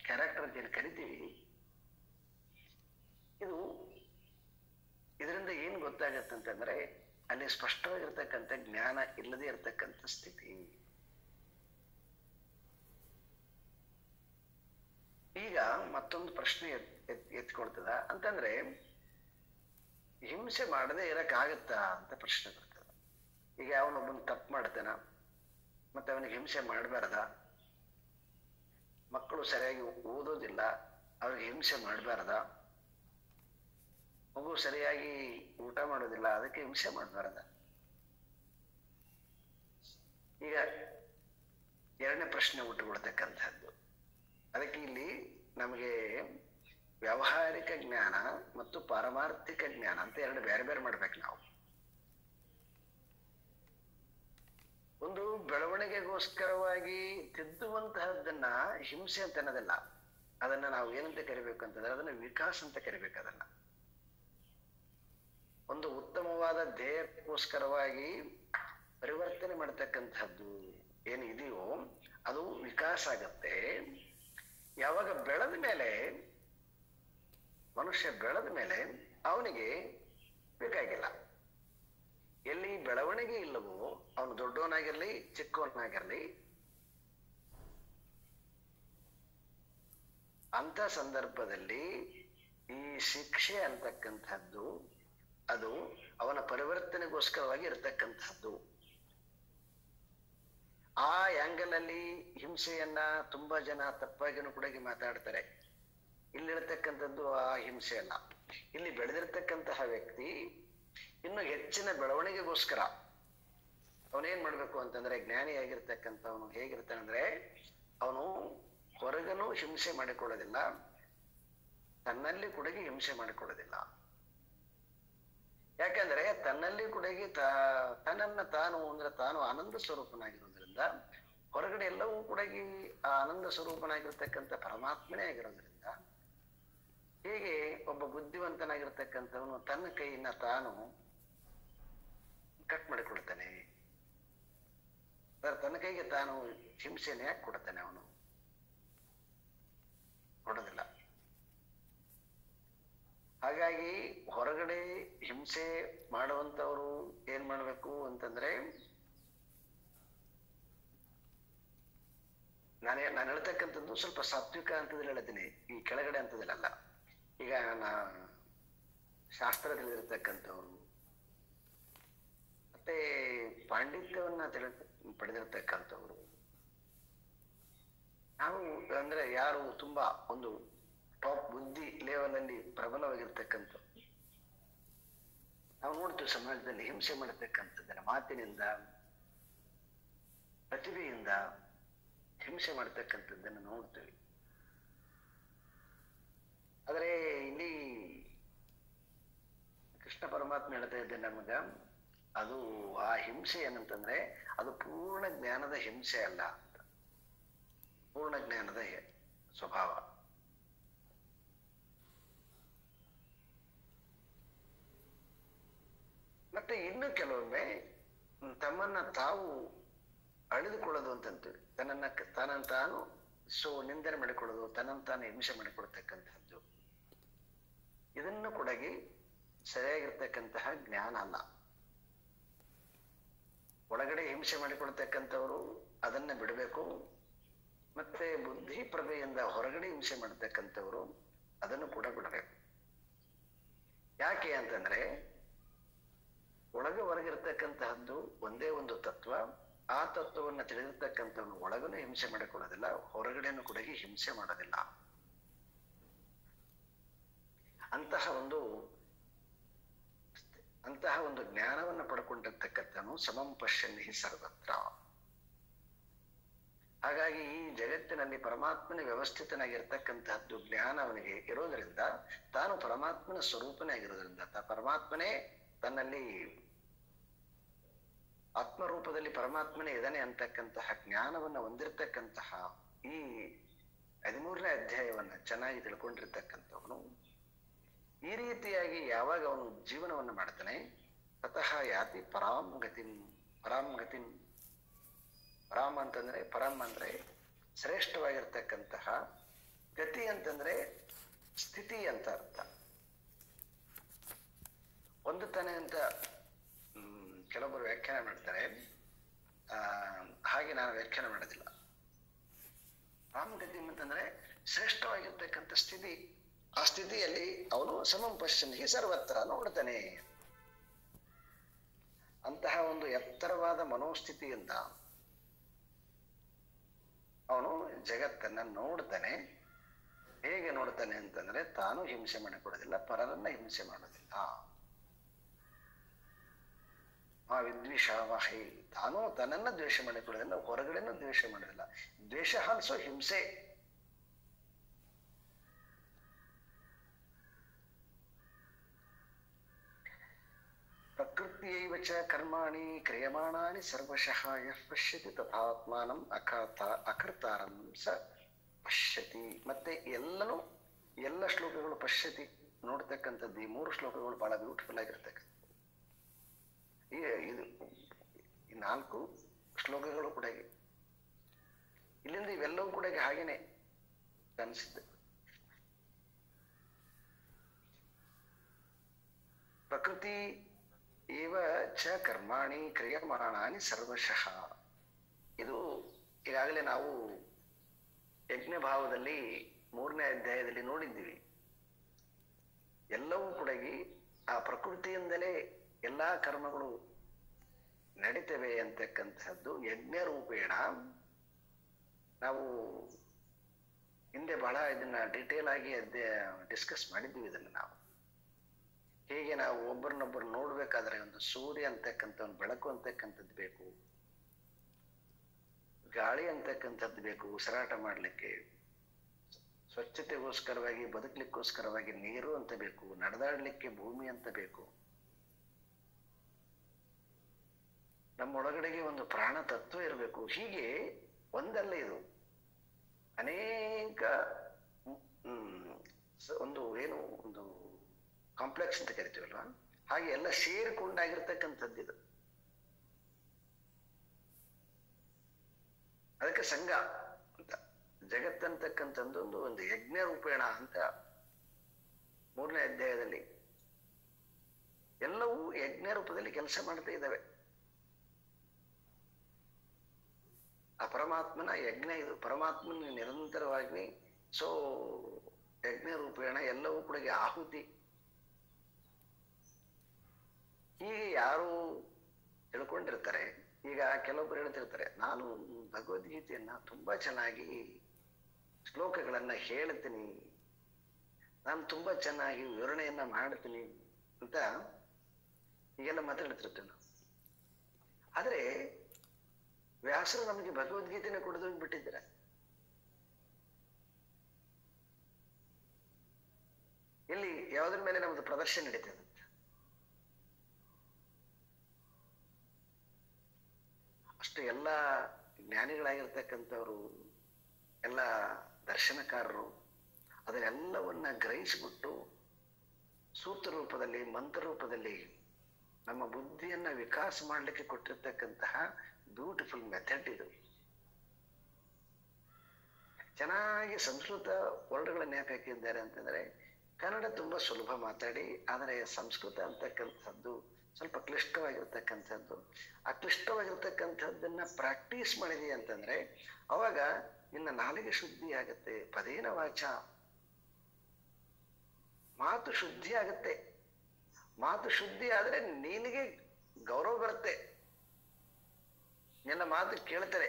ಕ್ಯಾರೆಕ್ಟರ್ ಅಂತ ಏನು ಕರಿತೀವಿ, ಇದರಿಂದ ಏನ್ ಗೊತ್ತಾಗತ್ತಂತಂದ್ರೆ ಅಲ್ಲಿ ಸ್ಪಷ್ಟವಾಗಿರ್ತಕ್ಕಂಥ ಜ್ಞಾನ ಇಲ್ಲದೆ ಇರತಕ್ಕಂಥ ಸ್ಥಿತಿ. ಈಗ ಮತ್ತೊಂದು ಪ್ರಶ್ನೆ ಎತ್ಕೊಳ್ತದ ಅಂತಂದ್ರೆ, ಹಿಂಸೆ ಮಾಡದೆ ಇರಕ್ಕಾಗತ್ತಾ ಅಂತ ಪ್ರಶ್ನೆ ಬರ್ತದ. ಈಗ ಅವನೊಬ್ಬನ ತಪ್ಪು ಮಾಡ್ತಾನ, ಮತ್ತೆ ಅವನಿಗೆ ಹಿಂಸೆ ಮಾಡಬಾರ್ದ? ಮಕ್ಕಳು ಸರಿಯಾಗಿ ಓದೋದಿಲ್ಲ, ಅವ್ರಿಗೆ ಹಿಂಸೆ ಮಾಡಬಾರ್ದ? ಮಗು ಸರಿಯಾಗಿ ಊಟ ಮಾಡೋದಿಲ್ಲ, ಅದಕ್ಕೆ ಹಿಂಸೆ ಮಾಡಬಾರ್ದ? ಈಗ ಎರಡನೇ ಪ್ರಶ್ನೆ ಹುಟ್ಟುಕೊಳ್ತಕ್ಕಂಥದ್ದು. ಅದಕ್ಕೆ ಇಲ್ಲಿ ನಮಗೆ ವ್ಯಾವಹಾರಿಕ ಜ್ಞಾನ ಮತ್ತು ಪಾರಮಾರ್ಥಿಕ ಜ್ಞಾನ ಅಂತ ಎರಡು ಬೇರೆ ಬೇರೆ ಮಾಡ್ಬೇಕು ನಾವು. ಒಂದು ಬೆಳವಣಿಗೆಗೋಸ್ಕರವಾಗಿ ತಿದ್ದುವಂತಹದ್ದನ್ನ ಹಿಂಸೆ ಅಂತ ಅನ್ನೋದಲ್ಲ, ಅದನ್ನ ನಾವು ಏನಂತ ಕರಿಬೇಕು ಅಂತಂದ್ರೆ ಅದನ್ನ ವಿಕಾಸ ಅಂತ ಕರಿಬೇಕು. ಅದನ್ನ ಒಂದು ಉತ್ತಮವಾದ ಧ್ಯೇಯಕ್ಕೋಸ್ಕರವಾಗಿ ಪರಿವರ್ತನೆ ಮಾಡತಕ್ಕಂಥದ್ದು ಏನು ಇದೆಯೋ ಅದು ವಿಕಾಸ ಆಗತ್ತೆ. ಯಾವಾಗ ಬೆಳೆದ ಮೇಲೆ, ಮನುಷ್ಯ ಬೆಳೆದ ಮೇಲೆ ಅವನಿಗೆ ಬೇಕಾಗಿಲ್ಲ. ಎಲ್ಲಿ ಬೆಳವಣಿಗೆ ಇಲ್ಲವೋ, ಅವನು ದೊಡ್ಡವನಾಗಿರ್ಲಿ ಚಿಕ್ಕವನಾಗಿರ್ಲಿ, ಅಂತ ಸಂದರ್ಭದಲ್ಲಿ ಈ ಶಿಕ್ಷೆ ಅಂತಕ್ಕಂಥದ್ದು ಅದು ಅವನ ಪರಿವರ್ತನೆಗೋಸ್ಕರವಾಗಿ ಇರತಕ್ಕಂಥದ್ದು. ಆ ಆಂಗಲ್ ಅಲ್ಲಿ ಹಿಂಸೆಯನ್ನ ತುಂಬಾ ಜನ ತಪ್ಪಾಗಿನೂ ಕೂಡ ಮಾತಾಡ್ತಾರೆ. ಇಲ್ಲಿರತಕ್ಕಂಥದ್ದು ಆ ಹಿಂಸೆ ಅಲ್ಲ. ಇಲ್ಲಿ ಬೆಳೆದಿರ್ತಕ್ಕಂತಹ ವ್ಯಕ್ತಿ ಇನ್ನು ಹೆಚ್ಚಿನ ಬೆಳವಣಿಗೆಗೋಸ್ಕರ ಅವನೇನ್ ಮಾಡ್ಬೇಕು ಅಂತಂದ್ರೆ, ಜ್ಞಾನಿಯಾಗಿರ್ತಕ್ಕಂಥವನು ಹೇಗಿರ್ತಾನಂದ್ರೆ ಅವನು ಹೊರಗನು ಹಿಂಸೆ ಮಾಡಿಕೊಳ್ಳೋದಿಲ್ಲ, ತನ್ನಲ್ಲಿ ಕೂಡ ಹಿಂಸೆ ಮಾಡಿಕೊಳ್ಳೋದಿಲ್ಲ. ಯಾಕಂದ್ರೆ ತನ್ನಲ್ಲಿ ಕೂಡ ತನ್ನನ್ನ ತಾನು ಅಂದ್ರೆ ತಾನು ಆನಂದ ಸ್ವರೂಪನಾಗಿರೋದ್ರಿಂದ, ಹೊರಗಡೆ ಎಲ್ಲವೂ ಕೂಡ ಆ ಆನಂದ ಸ್ವರೂಪನಾಗಿರ್ತಕ್ಕಂಥ ಪರಮಾತ್ಮನೇ ಆಗಿರೋದ್ರಿಂದ, ಹೀಗೆ ಒಬ್ಬ ಬುದ್ಧಿವಂತನಾಗಿರ್ತಕ್ಕಂಥವನು ತನ್ನ ಕೈಯಿಂದ ತಾನು ಕಟ್ ಮಾಡಿಕೊಡ್ತಾನೆ. ತನ್ನ ಕೈಗೆ ತಾನು ಹಿಂಸೆನ ಯಾಕೆ ಕೊಡ್ತಾನೆ? ಅವನು ಕೊಡೋದಿಲ್ಲ. ಹಾಗಾಗಿ ಹೊರಗಡೆ ಹಿಂಸೆ ಮಾಡುವಂತವ್ರು ಏನ್ ಮಾಡ್ಬೇಕು ಅಂತಂದ್ರೆ, ನಾನು ಹೇಳ್ತಕ್ಕಂಥದ್ದು ಸ್ವಲ್ಪ ಸಾತ್ವಿಕ ಅಂತದಲ್ಲಿ ಹೇಳ್ತೀನಿ, ಈ ಕೆಳಗಡೆ ಅಂತದಲ್ಲ. ಈಗ ಶಾಸ್ತ್ರ ತಿಳಿದಿರ್ತಕ್ಕಂಥವ್ರು ಮತ್ತೆ ಪಾಂಡಿತ್ಯವನ್ನ ಪಡೆದಿರ್ತಕ್ಕಂಥವ್ರು, ನಾವು ಅಂದ್ರೆ ಯಾರು ತುಂಬಾ ಒಂದು ಟಾಪ್ ಬುದ್ಧಿ ಲೆವೆಲ್ ಅಲ್ಲಿ ಪ್ರಬಲವಾಗಿರ್ತಕ್ಕಂಥ, ನಾವು ನೋಡ್ತೀವಿ ಸಮಾಜದಲ್ಲಿ ಹಿಂಸೆ ಮಾಡತಕ್ಕಂಥದ್ದನ್ನ ಮಾತಿನಿಂದ, ಪ್ರತಿಭೆಯಿಂದ ಹಿಂಸೆ ಮಾಡತಕ್ಕಂಥದ್ದನ್ನು ನೋಡ್ತೀವಿ. ಆದರೆ ಇಲ್ಲಿ ಕೃಷ್ಣ ಪರಮಾತ್ಮ ಹೇಳ್ತಾ ಇದ್ದೆ ನಮಗ, ಅದು ಆ ಹಿಂಸೆ ಏನಂತಂದ್ರೆ ಅದು ಪೂರ್ಣ ಜ್ಞಾನದ ಹಿಂಸೆ ಅಲ್ಲ ಅಂತ, ಪೂರ್ಣ ಜ್ಞಾನದ ಸ್ವಭಾವ. ಮತ್ತೆ ಇನ್ನು ಕೆಲವೊಮ್ಮೆ ತಮ್ಮನ್ನ ತಾವು ಅಳಿದುಕೊಳ್ಳೋದು ಅಂತಂತೀವಿ. ತನ್ನನ್ನು ತಾನು ನಿಂದನೆ ಮಾಡಿಕೊಳ್ಳೋದು, ತನ್ನನ್ನು ತಾನು ಹಿಂಸೆ ಮಾಡಿಕೊಳ್ತಕ್ಕಂಥದ್ದು, ಇದನ್ನು ಕೂಡ ಸರಿಯಾಗಿರ್ತಕ್ಕಂತಹ ಜ್ಞಾನ ಅಲ್ಲ. ಒಳಗಡೆ ಹಿಂಸೆ ಮಾಡಿಕೊಳ್ತಕ್ಕಂಥವ್ರು ಅದನ್ನ ಬಿಡಬೇಕು, ಮತ್ತೆ ಬುದ್ಧಿ ಪ್ರಭೆಯಿಂದ ಹೊರಗಡೆ ಹಿಂಸೆ ಮಾಡ್ತಕ್ಕಂಥವ್ರು ಅದನ್ನು ಕೂಡ ಬಿಡಬೇಕು. ಯಾಕೆ ಅಂತಂದ್ರೆ ಹೊರಗಿರ್ತಕ್ಕಂತಹದ್ದು ಒಂದೇ ಒಂದು ತತ್ವ. ಆ ತತ್ವವನ್ನು ತಿಳಿದಿರ್ತಕ್ಕಂಥವ್ರು ಒಳಗನು ಹಿಂಸೆ ಮಾಡಿಕೊಳ್ಳೋದಿಲ್ಲ, ಹೊರಗಡೆನೂ ಕೂಡ ಹಿಂಸೆ ಮಾಡೋದಿಲ್ಲ. ಅಂತಹ ಒಂದು ಜ್ಞಾನವನ್ನು ಪಡ್ಕೊಂಡಿರ್ತಕ್ಕಂಥನು ಸಮಂ ಪಶ್ಯನ್ಹಿ ಸರ್ವತ್ರ. ಹಾಗಾಗಿ ಈ ಜಗತ್ತಿನಲ್ಲಿ ಪರಮಾತ್ಮನ ವ್ಯವಸ್ಥಿತನಾಗಿರ್ತಕ್ಕಂತಹದ್ದು ಜ್ಞಾನ ಅವನಿಗೆ ಇರೋದ್ರಿಂದ, ತಾನು ಪರಮಾತ್ಮನ ಸ್ವರೂಪನೇ ಆಗಿರೋದ್ರಿಂದ, ಪರಮಾತ್ಮನೇ ತನ್ನಲ್ಲಿ ಆತ್ಮರೂಪದಲ್ಲಿ ಪರಮಾತ್ಮನೇ ಇದಾನೆ ಅಂತಕ್ಕಂತಹ ಜ್ಞಾನವನ್ನ ಹೊಂದಿರತಕ್ಕಂತಹ ಈ 13ನೇ ಅಧ್ಯಾಯವನ್ನ ಚೆನ್ನಾಗಿ ತಿಳ್ಕೊಂಡಿರ್ತಕ್ಕಂಥವನು ಈ ರೀತಿಯಾಗಿ ಯಾವಾಗ ಅವನು ಜೀವನವನ್ನು ಮಾಡ್ತಾನೆ, ತತಃ ಯಾತಿ ಪರಾಂ ಗತಿಂ. ಪರಾಮ್ ಅಂತಂದ್ರೆ, ಪರಂ ಅಂದ್ರೆ ಶ್ರೇಷ್ಠವಾಗಿರ್ತಕ್ಕಂತಹ, ಗತಿ ಅಂತಂದ್ರೆ ಸ್ಥಿತಿ ಅಂತ ಅರ್ಥ. ಹೊಂದುತ್ತಾನೆ ಅಂತ ಕೆಲವೊಬ್ಬರು ವ್ಯಾಖ್ಯಾನ ಮಾಡ್ತಾರೆ, ಹಾಗೆ ನಾನು ವ್ಯಾಖ್ಯಾನ ಮಾಡೋದಿಲ್ಲ. ಪರಾಮ್ ಗತಿ ಅಂತಂದ್ರೆ ಶ್ರೇಷ್ಠವಾಗಿರ್ತಕ್ಕಂಥ ಸ್ಥಿತಿ. ಆ ಸ್ಥಿತಿಯಲ್ಲಿ ಅವನು ಸಮಂ ಪಶ್ಯನ್ಹಿ ಸರ್ವತ್ರ ನೋಡ್ತಾನೆ. ಅಂತಹ ಒಂದು ಎತ್ತರವಾದ ಮನೋಸ್ಥಿತಿಯಿಂದ ಅವನು ಜಗತ್ತನ್ನ ನೋಡ್ತಾನೆ. ಹೇಗೆ ನೋಡ್ತಾನೆ ಅಂತಂದ್ರೆ, ತಾನು ಹಿಂಸೆ ಮಾಡಿಕೊಡೋದಿಲ್ಲ, ಪರರನ್ನ ಹಿಂಸೆ ಮಾಡೋದಿಲ್ಲ. ಆ ವಿದ್ವಿಷಾವಹೈ, ತಾನು ತನ್ನನ್ನ ದ್ವೇಷ ಮಾಡಿಕೊಡೋದಿಲ್ಲ, ಹೊರಗಡೆನೂ ದ್ವೇಷ ಮಾಡೋದಿಲ್ಲ. ದ್ವೇಷ ಆಲ್ಸೋ ಹಿಂಸೆ. ಪ್ರಕೃತಿಯೈವ ಚ ಕರ್ಮಾಣಿ ಕ್ರಿಯಮಾಣಾನಿ ಸರ್ವಶಃ ಯಃ ಪಶ್ಯತಿ ತಥಾತ್ಮಾನಂ ಅಕರ್ತಾರಂ ಸ ಪಶ್ಯತಿ. ಮತ್ತೆ ಎಲ್ಲ ಶ್ಲೋಕಗಳು ಪಶ್ಯತಿ ನೋಡ್ತಕ್ಕಂಥದ್ದು. ಈ 3 ಶ್ಲೋಕಗಳು ಬಹಳ ಬ್ಯೂಟಿಫುಲ್ ಆಗಿರ್ತಕ್ಕಂಥ. ಇದು ಈ 4 ಶ್ಲೋಕಗಳು ಕೂಡ ಇಲ್ಲಿಂದ ಇವೆಲ್ಲವೂ ಕೂಡ ಹಾಗೇನೆ ಅನಿಸಿದ್ದು. ಪ್ರಕೃತಿ ಏವ ಚ ಕರ್ಮಾಣಿ ಕ್ರಿಯಮಾಣಾನಿ ಸರ್ವಶಃ. ಇದು ಈಗಾಗಲೇ ನಾವು ಯಜ್ಞ ಭಾವದಲ್ಲಿ 3ನೇ ಅಧ್ಯಾಯದಲ್ಲಿ ನೋಡಿದ್ದೀವಿ. ಎಲ್ಲವೂ ಕೂಡ ಆ ಪ್ರಕೃತಿಯಿಂದಲೇ ಎಲ್ಲಾ ಕರ್ಮಗಳು ನಡೀತವೆ ಅಂತಕ್ಕಂಥದ್ದು ಯಜ್ಞ ರೂಪೇಣ. ನಾವು ಹಿಂದೆ ಬಹಳ ಇದನ್ನ ಡೀಟೇಲ್ ಆಗಿ ಡಿಸ್ಕಸ್ ಮಾಡಿದ್ದೀವಿ. ಇದನ್ನು ನಾವು ಹೇಗೆ ನಾವು ಒಬ್ಬರನ್ನೊಬ್ಬರು ನೋಡ್ಬೇಕಾದ್ರೆ ಒಂದು ಸೂರ್ಯ ಅಂತಕ್ಕಂಥ ಒಂದು ಬೆಳಕು ಅಂತಕ್ಕಂಥದ್ದು ಬೇಕು, ಗಾಳಿ ಅಂತಕ್ಕಂಥದ್ದು ಬೇಕು ಉಸಿರಾಟ ಮಾಡ್ಲಿಕ್ಕೆ, ಸ್ವಚ್ಛತೆಗೋಸ್ಕರವಾಗಿ ಬದುಕಲಿಕ್ಕೋಸ್ಕರವಾಗಿ ನೀರು ಅಂತ ಬೇಕು, ನಡೆದಾಡ್ಲಿಕ್ಕೆ ಭೂಮಿ ಅಂತ ಬೇಕು. ನಮ್ಮೊಳಗಡೆಗೆ ಒಂದು ಪ್ರಾಣ ತತ್ವ ಇರಬೇಕು. ಹೀಗೆ ಒಂದಲ್ಲ, ಇದು ಅನೇಕ ಒಂದು ಕಾಂಪ್ಲೆಕ್ಸ್ ಅಂತ ಕರಿತೀವಲ್ವಾ, ಹಾಗೆ ಎಲ್ಲ ಸೇರಿಕೊಂಡಾಗಿರ್ತಕ್ಕಂಥದ್ದು ಇದು. ಅದಕ್ಕೆ ಸಂಘ ಅಂತ. ಜಗತ್ತಂತಕ್ಕಂಥದ್ದು ಒಂದು ಯಜ್ಞ ರೂಪೇಣ ಅಂತ 3ನೇ ಅಧ್ಯಾಯದಲ್ಲಿ ಎಲ್ಲವೂ ಯಜ್ಞ ರೂಪದಲ್ಲಿ ಕೆಲಸ ಮಾಡ್ತಾ ಇದ್ದಾವೆ. ಆ ಪರಮಾತ್ಮನ ಯಜ್ಞ ಇದು. ಪರಮಾತ್ಮನ ನಿರಂತರವಾಗಿ ಯಜ್ಞ ರೂಪೇಣ ಎಲ್ಲವೂ ಕೂಡ ಆಹುತಿ. ಹೀಗೆ ಯಾರು ತಿಳ್ಕೊಂಡಿರ್ತಾರೆ, ಈಗ ಕೆಲವೊಬ್ಬರು ಹೇಳ್ತಿರ್ತಾರೆ, ನಾನು ಭಗವದ್ಗೀತೆಯನ್ನ ತುಂಬಾ ಚೆನ್ನಾಗಿ ಶ್ಲೋಕಗಳನ್ನ ಹೇಳ್ತೀನಿ, ನಾನು ತುಂಬಾ ಚೆನ್ನಾಗಿ ವಿವರಣೆಯನ್ನ ಮಾಡ್ತೀನಿ ಅಂತ ಹೀಗೆಲ್ಲ ಮಾತಾಡ್ತಿರ್ತೇವೆ ನಾವು. ಆದ್ರೆ ವ್ಯಾಸರು ನಮಗೆ ಭಗವದ್ಗೀತೆನ ಕೊಡೋದು ಬಿಟ್ಟಿದ್ದಾರೆ. ಇಲ್ಲಿ ಯಾವುದ್ರ ಮೇಲೆ ನಮ್ದು ಪ್ರದರ್ಶನ ನಡೀತದೆ. ಅಷ್ಟು ಎಲ್ಲ ಜ್ಞಾನಿಗಳಾಗಿರ್ತಕ್ಕಂಥವ್ರು, ಎಲ್ಲ ದರ್ಶನಕಾರರು ಅದನ್ನೆಲ್ಲವನ್ನ ಗ್ರಹಿಸಿಬಿಟ್ಟು ಸೂತ್ರ ರೂಪದಲ್ಲಿ, ಮಂತ್ರ ರೂಪದಲ್ಲಿ ನಮ್ಮ ಬುದ್ಧಿಯನ್ನ ವಿಕಾಸ ಮಾಡಲಿಕ್ಕೆ ಕೊಟ್ಟಿರ್ತಕ್ಕಂತಹ ಬ್ಯೂಟಿಫುಲ್ ಮೆಥಡ್ ಇದು. ಚೆನ್ನಾಗಿ ಸಂಸ್ಕೃತ ವರ್ಡ್ಗಳನ್ನ ಯಾಕೆ ಹಾಕಿದ್ದಾರೆ ಅಂತಂದ್ರೆ, ಕನ್ನಡ ತುಂಬಾ ಸುಲಭ ಮಾತಾಡಿ, ಆದರೆ ಸಂಸ್ಕೃತ ಅಂತಕ್ಕಂಥದ್ದು ಸ್ವಲ್ಪ ಕ್ಲಿಷ್ಟವಾಗಿರ್ತಕ್ಕಂಥದ್ದು. ಆ ಕ್ಲಿಷ್ಟವಾಗಿರ್ತಕ್ಕಂಥದ್ದನ್ನ ಪ್ರಾಕ್ಟೀಸ್ ಮಾಡಿದೀವಿ ಅಂತಂದ್ರೆ ಅವಾಗ ನಿನ್ನ ನಾಲಿಗೆ ಶುದ್ಧಿ ಆಗತ್ತೆ. ಪದೇನ ವಾಚ, ಮಾತು ಶುದ್ಧಿ ಆಗತ್ತೆ. ಮಾತು ಶುದ್ಧಿ ಆದ್ರೆ ನಿನಗೆ ಗೌರವ ಬರುತ್ತೆ, ನಿನ್ನ ಮಾತು ಕೇಳ್ತಾರೆ.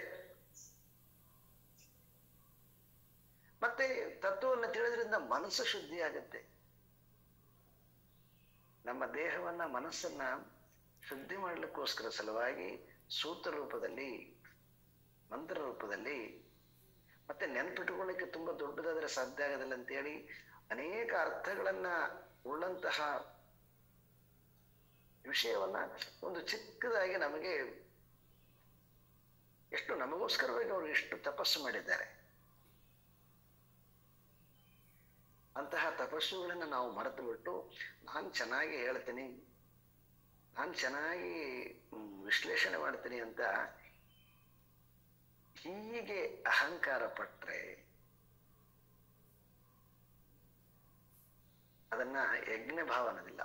ಮತ್ತೆ ತತ್ವವನ್ನು ತಿಳಿದ್ರಿಂದ ಮನಸ್ಸು ಶುದ್ಧಿ ಆಗತ್ತೆ. ನಮ್ಮ ದೇಹವನ್ನ ಮನಸ್ಸನ್ನ ಶುದ್ಧಿ ಮಾಡ್ಲಿಕ್ಕೋಸ್ಕರ ಸಲುವಾಗಿ ಸೂತ್ರ ರೂಪದಲ್ಲಿ, ಮಂತ್ರ ರೂಪದಲ್ಲಿ, ಮತ್ತೆ ನೆನಪಿಟ್ಟುಕೊಳ್ಳಿಕ್ಕೆ ತುಂಬಾ ದೊಡ್ಡದಾದ್ರೆ ಸಾಧ್ಯ ಆಗೋದಿಲ್ಲ ಅಂತೇಳಿ ಅನೇಕ ಅರ್ಥಗಳನ್ನ ಉಳ್ಳಂತಹ ವಿಷಯವನ್ನ ಒಂದು ಚಿಕ್ಕದಾಗಿ ನಮಗೆ, ಎಷ್ಟು ನಮಗೋಸ್ಕರವಾಗಿ ಅವರು ಎಷ್ಟು ತಪಸ್ಸು ಮಾಡಿದ್ದಾರೆ. ಅಂತಹ ತಪಸ್ಸುಗಳನ್ನ ನಾವು ಮರೆತು ಬಿಟ್ಟು ನಾನು ಚೆನ್ನಾಗಿ ಹೇಳ್ತೀನಿ, ನಾನು ಚೆನ್ನಾಗಿ ವಿಶ್ಲೇಷಣೆ ಮಾಡ್ತೀನಿ ಅಂತ ಹೀಗೆ ಅಹಂಕಾರ ಪಟ್ರೆ ಅದನ್ನ ಯಜ್ಞ ಭಾವ ಅನ್ನೋದಿಲ್ಲ,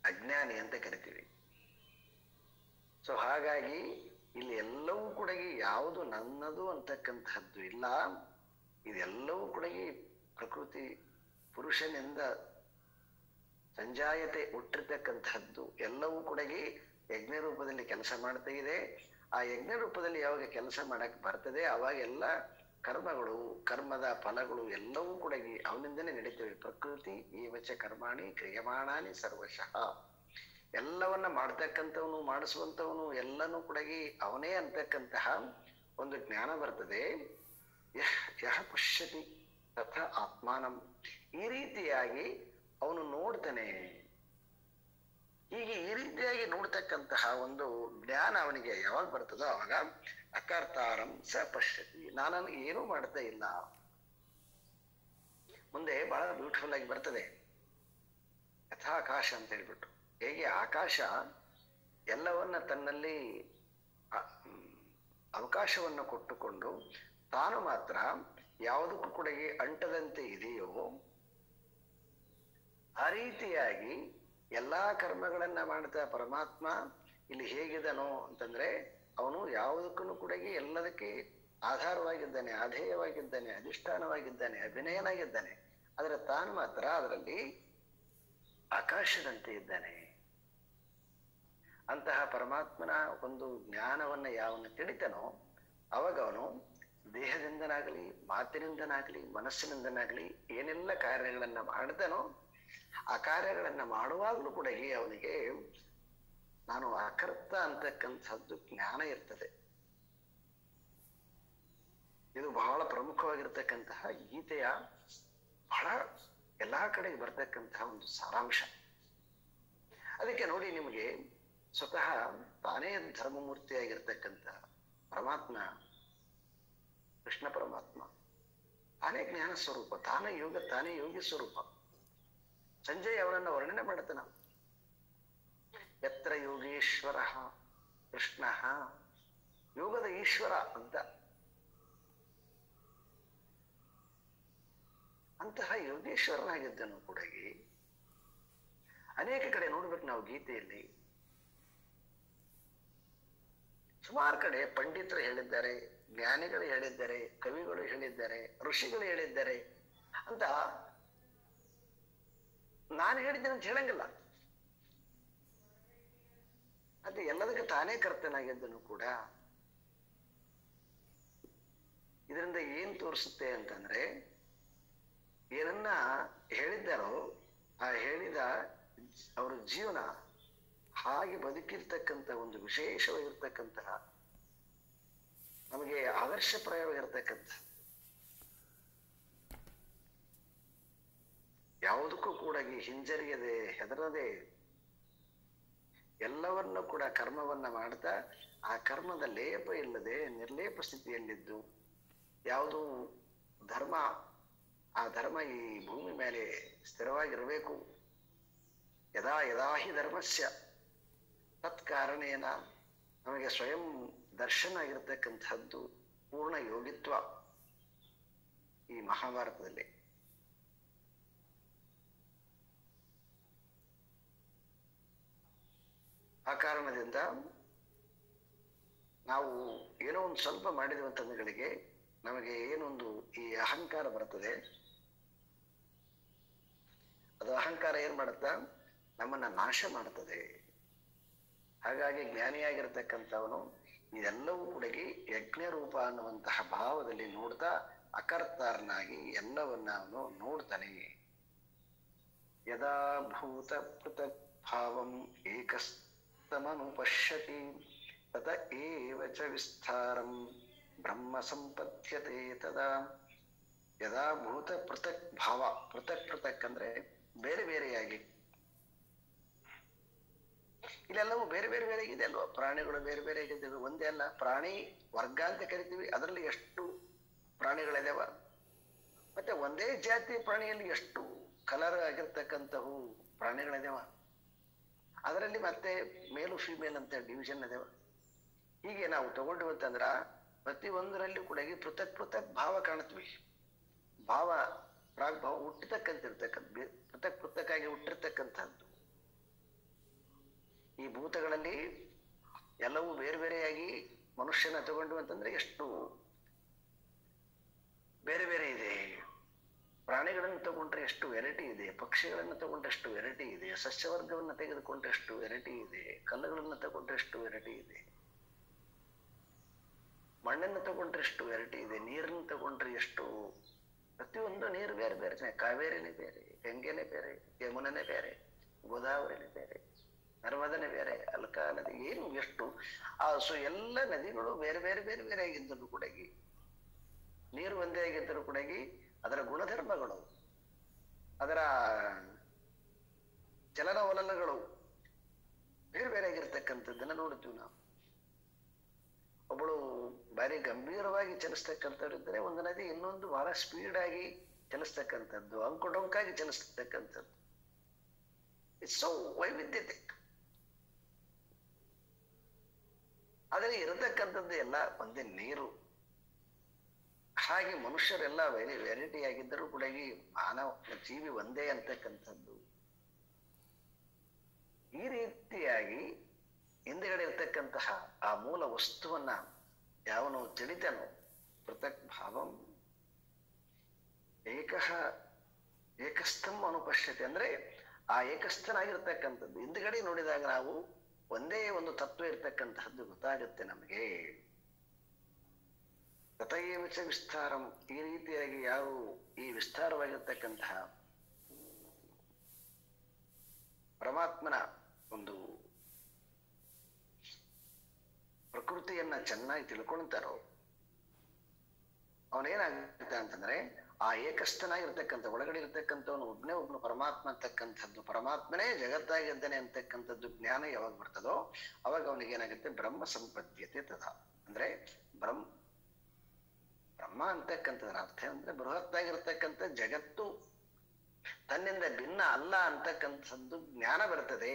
ಅಜ್ಞಾನಿ ಅಂತ ಕರಿತೀವಿ. ಸೊ ಹಾಗಾಗಿ ಇಲ್ಲಿ ಎಲ್ಲವೂ ಕೂಡ ಯಾವುದು ನನ್ನದು ಅಂತಕ್ಕಂತಹದ್ದು ಇಲ್ಲ. ಇದೆಲ್ಲವೂ ಕೂಡ ಪ್ರಕೃತಿ ಪುರುಷನಿಂದ ಸಂಜಾಯತೆ ಹುಟ್ಟಿರ್ತಕ್ಕಂತಹದ್ದು. ಎಲ್ಲವೂ ಕೂಡ ಯಜ್ಞ ರೂಪದಲ್ಲಿ ಕೆಲಸ ಮಾಡ್ತಾ ಇದೆ. ಆ ಯಜ್ಞ ರೂಪದಲ್ಲಿ ಯಾವಾಗ ಕೆಲಸ ಮಾಡಕ್ ಬರ್ತದೆ ಅವಾಗ ಎಲ್ಲ ಕರ್ಮಗಳು, ಕರ್ಮದ ಫಲಗಳು ಎಲ್ಲವೂ ಕೂಡ ಅವನಿಂದನೇ ನಡೀತವೆ. ಪ್ರಕೃತಿ ಏವಚ ಕರ್ಮಾಣಿ ಕ್ರಿಯಮಾಣಾನಿ ಸರ್ವಶಃ. ಎಲ್ಲವನ್ನ ಮಾಡ್ತಕ್ಕಂಥವನು, ಮಾಡಿಸುವಂತವನು ಎಲ್ಲನೂ ಕೂಡ ಅವನೇ ಅಂತಕ್ಕಂತಹ ಒಂದು ಜ್ಞಾನ ಬರ್ತದೆ. ಯಹ ಪಶ್ಯತಿ ತಥ ಆತ್ಮಾನಂ. ಈ ರೀತಿಯಾಗಿ ಅವನು ನೋಡ್ತಾನೆ. ಹೀಗೆ ಈ ರೀತಿಯಾಗಿ ನೋಡ್ತಕ್ಕಂತಹ ಒಂದು ಜ್ಞಾನ ಅವನಿಗೆ ಯಾವಾಗ ಬರ್ತದೋ ಅವಾಗ ಅಕರ್ತಾರಂ ಸ ಪಶ್ಯತಿ. ನಾನು ಏನೂ ಮಾಡ್ತಾ ಇಲ್ಲ. ಮುಂದೆ ಬಹಳ ಬ್ಯೂಟಿಫುಲ್ ಆಗಿ ಬರ್ತದೆ ಯಥಾಕಾಶ ಅಂತ ಹೇಳ್ಬಿಟ್ಟು. ಹೇಗೆ ಆಕಾಶ ಎಲ್ಲವನ್ನ ತನ್ನಲ್ಲಿ ಅವಕಾಶವನ್ನು ಕೊಟ್ಟುಕೊಂಡು ತಾನು ಮಾತ್ರ ಯಾವುದಕ್ಕೂ ಕೂಡ ಅಂಟದಂತೆ ಇದೆಯೋ, ಆ ರೀತಿಯಾಗಿ ಎಲ್ಲಾ ಕರ್ಮಗಳನ್ನ ಮಾಡ್ತಾ ಪರಮಾತ್ಮ ಇಲ್ಲಿ ಹೇಗಿದನೋ ಅಂತಂದ್ರೆ ಅವನು ಯಾವುದಕ್ಕೂ ಕೂಡ ಎಲ್ಲದಕ್ಕೆ ಆಧಾರವಾಗಿದ್ದಾನೆ, ಆಧೇಯವಾಗಿದ್ದಾನೆ, ಅಧಿಷ್ಠಾನವಾಗಿದ್ದಾನೆ, ಅಭಿನಯನಾಗಿದ್ದಾನೆ. ಆದರೆ ತಾನು ಮಾತ್ರ ಅದರಲ್ಲಿ ಆಕಾಶದಂತೆ ಇದ್ದಾನೆ. ಅಂತಹ ಪರಮಾತ್ಮನ ಒಂದು ಜ್ಞಾನವನ್ನ ಯಾವನ್ನ ತಿಳಿತಾನೋ ಅವಾಗ ಅವನು ದೇಹದಿಂದನಾಗಲಿ, ಮಾತಿನಿಂದನಾಗಲಿ, ಮನಸ್ಸಿನಿಂದನಾಗಲಿ ಏನೆಲ್ಲ ಕಾರ್ಯಗಳನ್ನ ಮಾಡ್ತಾನೋ ಆ ಕಾರ್ಯಗಳನ್ನ ಮಾಡುವಾಗಲೂ ಕೂಡ ಅವನಿಗೆ ನಾನು ಅಕರ್ತ ಅಂತಕ್ಕಂಥದ್ದು ಜ್ಞಾನ ಇರ್ತದೆ. ಇದು ಬಹಳ ಪ್ರಮುಖವಾಗಿರ್ತಕ್ಕಂತಹ ಗೀತೆಯ ಬಹಳ ಎಲ್ಲಾ ಕಡೆಗೆ ಬರ್ತಕ್ಕಂತಹ ಒಂದು ಸಾರಾಂಶ. ಅದಕ್ಕೆ ನೋಡಿ, ನಿಮಗೆ ಸ್ವತಃ ತಾನೇ ಧರ್ಮಮೂರ್ತಿಯಾಗಿರ್ತಕ್ಕಂಥ ಪರಮಾತ್ಮ ಕೃಷ್ಣ ಪರಮಾತ್ಮ ತಾನೇ ಜ್ಞಾನ ಸ್ವರೂಪ, ತಾನೇ ಯೋಗಿ ಸ್ವರೂಪ. ಸಂಜಯ್ ಅವನನ್ನ ವರ್ಣನೆ ಮಾಡ್ತಾನ. ಯತ್ರ ಯೋಗೇಶ್ವರ ಕೃಷ್ಣ, ಯೋಗದ ಈಶ್ವರ ಅಂತ. ಅಂತಹ ಯೋಗೇಶ್ವರನಾಗಿದ್ದನು ಕೂಡ ಅನೇಕ ಕಡೆ ನೋಡ್ಬೇಕು ನಾವು ಗೀತೆಯಲ್ಲಿ. ಸುಮಾರು ಕಡೆ ಪಂಡಿತರು ಹೇಳಿದ್ದಾರೆ, ಜ್ಞಾನಿಗಳು ಹೇಳಿದ್ದಾರೆ, ಕವಿಗಳು ಹೇಳಿದ್ದಾರೆ, ಋಷಿಗಳು ಹೇಳಿದ್ದಾರೆ ಅಂತ ನಾನು ಹೇಳಿದ್ದೇನೆ ಅಂತ ಹೇಳಂಗಿಲ್ಲ. ಅದು ಎಲ್ಲದಕ್ಕೆ ತಾನೇ ಕರ್ತನಾಗಿದ್ದನು ಕೂಡ. ಇದರಿಂದ ಏನ್ ತೋರಿಸುತ್ತೆ ಅಂತಂದ್ರೆ, ಏನನ್ನ ಹೇಳಿದ್ದಾರೋ ಆ ಹೇಳಿದ ಅವರ ಜೀವನ ಹಾಗೆ ಬದುಕಿರ್ತಕ್ಕಂಥ ಒಂದು ವಿಶೇಷವಾಗಿರ್ತಕ್ಕಂತಹ ನಮಗೆ ಆದರ್ಶಪ್ರಾಯವಾಗಿರ್ತಕ್ಕಂಥ, ಯಾವುದಕ್ಕೂ ಕೂಡ ಹಿಂಜರಿಯದೆ ಹೆದರದೆ ಎಲ್ಲವನ್ನೂ ಕೂಡ ಕರ್ಮವನ್ನ ಮಾಡ್ತಾ ಆ ಕರ್ಮದ ಲೇಪ ಇಲ್ಲದೆ ನಿರ್ಲೇಪ ಸ್ಥಿತಿಯಲ್ಲಿದ್ದು, ಯಾವುದು ಧರ್ಮ ಆ ಧರ್ಮ ಈ ಭೂಮಿ ಮೇಲೆ ಸ್ಥಿರವಾಗಿರಬೇಕು. ಯದಾ ಯದಾ ಹಿ ಧರ್ಮಸ್ಯ ತತ್ಕಾರಣೇನ ನಮಗೆ ಸ್ವಯಂ ದರ್ಶನ ಆಗಿರ್ತಕ್ಕಂಥದ್ದು ಪೂರ್ಣ ಯೋಗಿತ್ವ ಈ ಮಹಾಭಾರತದಲ್ಲಿ. ಆ ಕಾರಣದಿಂದ ನಾವು ಏನೋ ಒಂದು ಸ್ವಲ್ಪ ಮಾಡಿರುವಂತಗಳಿಗೆ ನಮಗೆ ಏನೊಂದು ಈ ಅಹಂಕಾರ ಬರ್ತದೆ. ಅದು ಅಹಂಕಾರ ಏನ್ ಮಾಡುತ್ತಾ ನಮ್ಮನ್ನ ನಾಶ ಮಾಡ್ತದೆ. ಹಾಗಾಗಿ ಜ್ಞಾನಿಯಾಗಿರ್ತಕ್ಕಂಥವನು ಇದೆಲ್ಲವೂ ಹುಡುಗಿ ಯಜ್ಞ ರೂಪ ಅನ್ನುವಂತಹ ಭಾವದಲ್ಲಿ ನೋಡ್ತಾ ಅಕರ್ತಾರನಾಗಿ ಎಲ್ಲವನ್ನ ಅವನು ನೋಡ್ತಾನೆ. ಯದಾ ಭೂತ ಪೃಥಕ್ ಭಾವಂ ಏಕಸ್ತಮನುಪಶ್ಯತಿ ತತ ಏವ ಚ ವಿಸ್ತಾರಂ ಬ್ರಹ್ಮ ಸಂಪದ್ಯತೆ ತದಾ. ಯದಾ ಭೂತ ಪೃಥಕ್ ಭಾವ, ಪೃಥಕ್ ಪೃಥಕ್ ಅಂದ್ರೆ ಬೇರೆ ಬೇರೆಯಾಗಿ, ಇಲ್ಲೆಲ್ಲವೂ ಬೇರೆ ಬೇರೆ ಬೇರೆ ಇದೆ ಅಲ್ವಾ. ಪ್ರಾಣಿಗಳು ಬೇರೆ ಬೇರೆ ಆಗಿದ್ದೇವೆ, ಒಂದೇ ಅಲ್ಲ. ಪ್ರಾಣಿ ವರ್ಗ ಅಂತ ಕರಿತೀವಿ, ಅದರಲ್ಲಿ ಎಷ್ಟು ಪ್ರಾಣಿಗಳಿದಾವ. ಮತ್ತೆ ಒಂದೇ ಜಾತಿಯ ಪ್ರಾಣಿಯಲ್ಲಿ ಎಷ್ಟು ಕಲರ್ ಆಗಿರ್ತಕ್ಕಂಥವು ಪ್ರಾಣಿಗಳಿದಾವ. ಅದರಲ್ಲಿ ಮತ್ತೆ ಮೇಲು ಫಿಮೇಲ್ ಅಂತ ಡಿವಿಷನ್ ಇದಾವ. ಹೀಗೆ ನಾವು ತಗೊಂಡಿವಂತಂದ್ರ ಪ್ರತಿ ಒಂದರಲ್ಲಿ ಕೂಡ ಪೃಥಕ್ ಪೃಥಕ್ ಭಾವ ಕಾಣ್ತೀವಿ. ಭಾವ ಪ್ರಾಗ್ಭಾವ ಹುಟ್ಟತಕ್ಕಂತಿರ್ತಕ್ಕಂಥ, ಪೃಥಕ್ ಪೃಥಕ್ ಆಗಿ ಹುಟ್ಟಿರ್ತಕ್ಕಂಥದ್ದು. ಈ ಭೂತಗಳಲ್ಲಿ ಎಲ್ಲವೂ ಬೇರೆ ಬೇರೆಯಾಗಿ ಮನುಷ್ಯನ ತಗೊಂಡು ಅಂತಂದ್ರೆ ಎಷ್ಟು ಬೇರೆ ಬೇರೆ ಇದೆ. ಪ್ರಾಣಿಗಳನ್ನು ತಗೊಂಡ್ರೆ ಎಷ್ಟು ವೆರೈಟಿ ಇದೆ, ಪಕ್ಷಿಗಳನ್ನು ತಗೊಂಡ್ರೆ ಎಷ್ಟು ವೆರೈಟಿ ಇದೆ, ಸಸ್ಯವರ್ಗವನ್ನು ತೆಗೆದುಕೊಂಡ್ರೆ ಎಷ್ಟು ವೆರೈಟಿ ಇದೆ, ಕಲ್ಲುಗಳನ್ನು ತಗೊಂಡ್ರೆ ಎಷ್ಟು ವೆರೈಟಿ ಇದೆ, ಮಣ್ಣನ್ನು ತಗೊಂಡ್ರೆ ಎಷ್ಟು ವೆರೈಟಿ ಇದೆ, ನೀರನ್ನು ತಗೊಂಡ್ರೆ ಎಷ್ಟು. ಪ್ರತಿಯೊಂದು ನೀರು ಬೇರೆ ಬೇರೆ, ಕಾವೇರಿನೇ ಬೇರೆ, ಗಂಗೆನೇ ಬೇರೆ, ಯಮುನನೇ ಬೇರೆ, ಗೋದಾವರಿನೇ ಬೇರೆ, ನರ್ಮದನೇ ಬೇರೆ, ಅಲ್ಕಾ ನದಿ, ಏನು ಎಷ್ಟು. ಸೊ ಎಲ್ಲ ನದಿಗಳು ಬೇರೆ ಬೇರೆ ಬೇರೆ ಬೇರೆ ಆಗಿದ್ದರು ಕೂಡ, ನೀರು ಒಂದೇ ಆಗಿದ್ದರು ಕೂಡ ಅದರ ಗುಣಧರ್ಮಗಳು, ಅದರ ಚಲನವಲನಗಳು ಬೇರೆ ಬೇರೆ ಆಗಿರ್ತಕ್ಕಂಥದ್ದನ್ನ ನೋಡ್ತೀವಿ ನಾವು. ಒಬ್ಬಳು ಬಾರಿ ಗಂಭೀರವಾಗಿ ಚಲಿಸ್ತಕ್ಕಂಥವ್ರಿದ್ದರೆ ಒಂದು ನದಿ ಇನ್ನೊಂದು ಬಹಳ ಸ್ಪೀಡ್ ಆಗಿ ಚಲಿಸ್ತಕ್ಕಂಥದ್ದು, ಅಂಕುಡೊಂಕಾಗಿ ಚಲಿಸ್ತಕ್ಕಂಥದ್ದು. ಇಟ್ಸ್ ಸೋ ವೈವಿಧ್ಯತೆ. ಆದರೆ ಇರತಕ್ಕಂಥದ್ದು ಎಲ್ಲ ಒಂದೇ ನೀರು. ಹಾಗೆ ಮನುಷ್ಯರೆಲ್ಲ ವೆರೈಟಿ ಆಗಿದ್ದರೂ ಕೂಡ ಮಾನವ ಜೀವಿ ಒಂದೇ ಅಂತಕ್ಕಂಥದ್ದು. ಈ ರೀತಿಯಾಗಿ ಹಿಂದೆಗಡೆ ಇರ್ತಕ್ಕಂತಹ ಆ ಮೂಲ ವಸ್ತುವನ್ನ ಯಾವನು ತಿಳಿತಾನೋ, ಪೃಥಕ್ ಭಾವಂ ಏಕಸ್ಥಂ ಅನುಪಶ್ಯತೆ ಅಂದ್ರೆ ಆ ಏಕಸ್ಥನಾಗಿರ್ತಕ್ಕಂಥದ್ದು ಹಿಂದೆಗಡೆ ನೋಡಿದಾಗ ನಾವು ಒಂದೇ ಒಂದು ತತ್ವ ಇರ್ತಕ್ಕಂತಹದ್ದು ಗೊತ್ತಾಗುತ್ತೆ ನಮಗೆ. ತಥೈವ ಚ ವಿಸ್ತಾರಂ, ಈ ರೀತಿಯಾಗಿ ಯಾವ ಈ ವಿಸ್ತಾರವಾಗಿರ್ತಕ್ಕಂತಹ ಪರಮಾತ್ಮನ ಒಂದು ಪ್ರಕೃತಿಯನ್ನ ಚೆನ್ನಾಗಿ ತಿಳ್ಕೊಳ್ತಾರೋ ಅವನೇನಾಗುತ್ತೆ ಅಂತಂದ್ರೆ ಆ ಏಕಸ್ಥನಾಗಿರ್ತಕ್ಕಂಥ ಒಳಗಡೆ ಇರ್ತಕ್ಕಂಥವನು ಒಬ್ನು ಪರಮಾತ್ಮ ಅಂತಕ್ಕಂಥದ್ದು, ಪರಮಾತ್ಮನೇ ಜಗತ್ತಾಗಿದ್ದಾನೆ ಅಂತಕ್ಕಂಥದ್ದು ಜ್ಞಾನ ಯಾವಾಗ ಬರ್ತದೋ ಅವಾಗ ಅವನಿಗೆ ಏನಾಗುತ್ತೆ, ಬ್ರಹ್ಮ ಸಂಪದ್ಯತೆ ತದಾ. ಅಂದ್ರೆ ಬ್ರಹ್ಮ ಅಂತಕ್ಕಂಥದ್ರ ಅರ್ಥ ಅಂದ್ರೆ ಬೃಹತ್ತಾಗಿರ್ತಕ್ಕಂಥ ಜಗತ್ತು ತನ್ನಿಂದ ಭಿನ್ನ ಅಲ್ಲ ಅಂತಕ್ಕಂಥದ್ದು ಜ್ಞಾನ ಬರ್ತದೆ.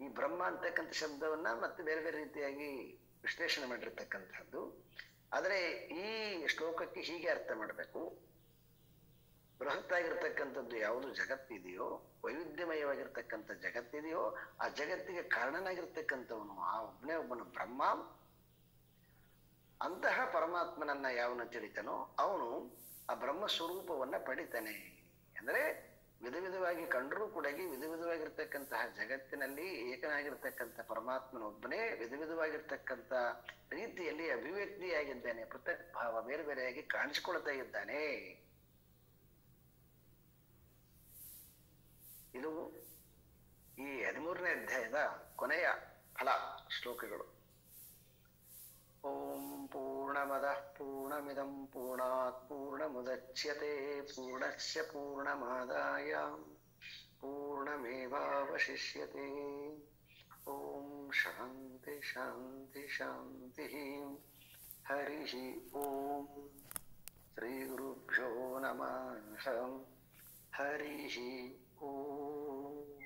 ಈ ಬ್ರಹ್ಮ ಅಂತಕ್ಕಂಥ ಶಬ್ದವನ್ನ ಮತ್ತೆ ಬೇರೆ ಬೇರೆ ರೀತಿಯಾಗಿ ವಿಶ್ಲೇಷಣೆ ಮಾಡಿರ್ತಕ್ಕಂಥದ್ದು. ಆದ್ರೆ ಈ ಶ್ಲೋಕಕ್ಕೆ ಹೀಗೆ ಅರ್ಥ ಮಾಡಬೇಕು, ಬೃಹತ್ತಾಗಿರ್ತಕ್ಕಂಥದ್ದು ಯಾವುದು ಜಗತ್ತಿದೆಯೋ, ವೈವಿಧ್ಯಮಯವಾಗಿರ್ತಕ್ಕಂಥ ಜಗತ್ತಿದೆಯೋ ಆ ಜಗತ್ತಿಗೆ ಕಾರಣನಾಗಿರ್ತಕ್ಕಂಥವನು ಆ ಒಬ್ಬನು ಬ್ರಹ್ಮ. ಅಂತಹ ಪರಮಾತ್ಮನನ್ನ ಯಾವನು ತಿಳಿತಾನೋ ಅವನು ಆ ಬ್ರಹ್ಮ ಸ್ವರೂಪವನ್ನ ಪಡಿತಾನೆ. ಅಂದ್ರೆ ವಿಧ ವಿಧವಾಗಿ ಕಂಡರೂ ಕೂಡ ವಿಧ ವಿಧವಾಗಿರ್ತಕ್ಕಂತಹ ಜಗತ್ತಿನಲ್ಲಿ ಏಕನಾಗಿರ್ತಕ್ಕಂಥ ಪರಮಾತ್ಮನೊಬ್ಬನೇ ವಿಧ ವಿಧವಾಗಿರ್ತಕ್ಕಂಥ ರೀತಿಯಲ್ಲಿ ಅಭಿವ್ಯಕ್ತಿಯಾಗಿದ್ದಾನೆ. ಪೃಥಕ್ ಭಾವ ಬೇರೆ ಬೇರೆಯಾಗಿ ಕಾಣಿಸಿಕೊಳ್ತಾ ಇದ್ದಾನೆ. ಇದು ಈ 13ನೇ ಅಧ್ಯಾಯದ ಕೊನೆಯ ಫಲ ಶ್ಲೋಕಗಳು. ಓಂ ಪೂರ್ಣಮದಃ ಪೂರ್ಣಮಿದಂ ಪೂರ್ಣಾತ್ ಪೂರ್ಣಮುದಚ್ಯತೆ ಪೂರ್ಣಸ್ಯ ಪೂರ್ಣಮಾದಾಯ ಪೂರ್ಣಮೇವಾವಶಿಷ್ಯತೆ. ಓಂ ಶಾಂತಿ ಶಾಂತಿ ಶಾಂತಿ. ಹರಿ ಓಂ. ಶ್ರೀ ಗುರುಭ್ಯೋ ನಮಃ. ಹರಿ ಓಂ.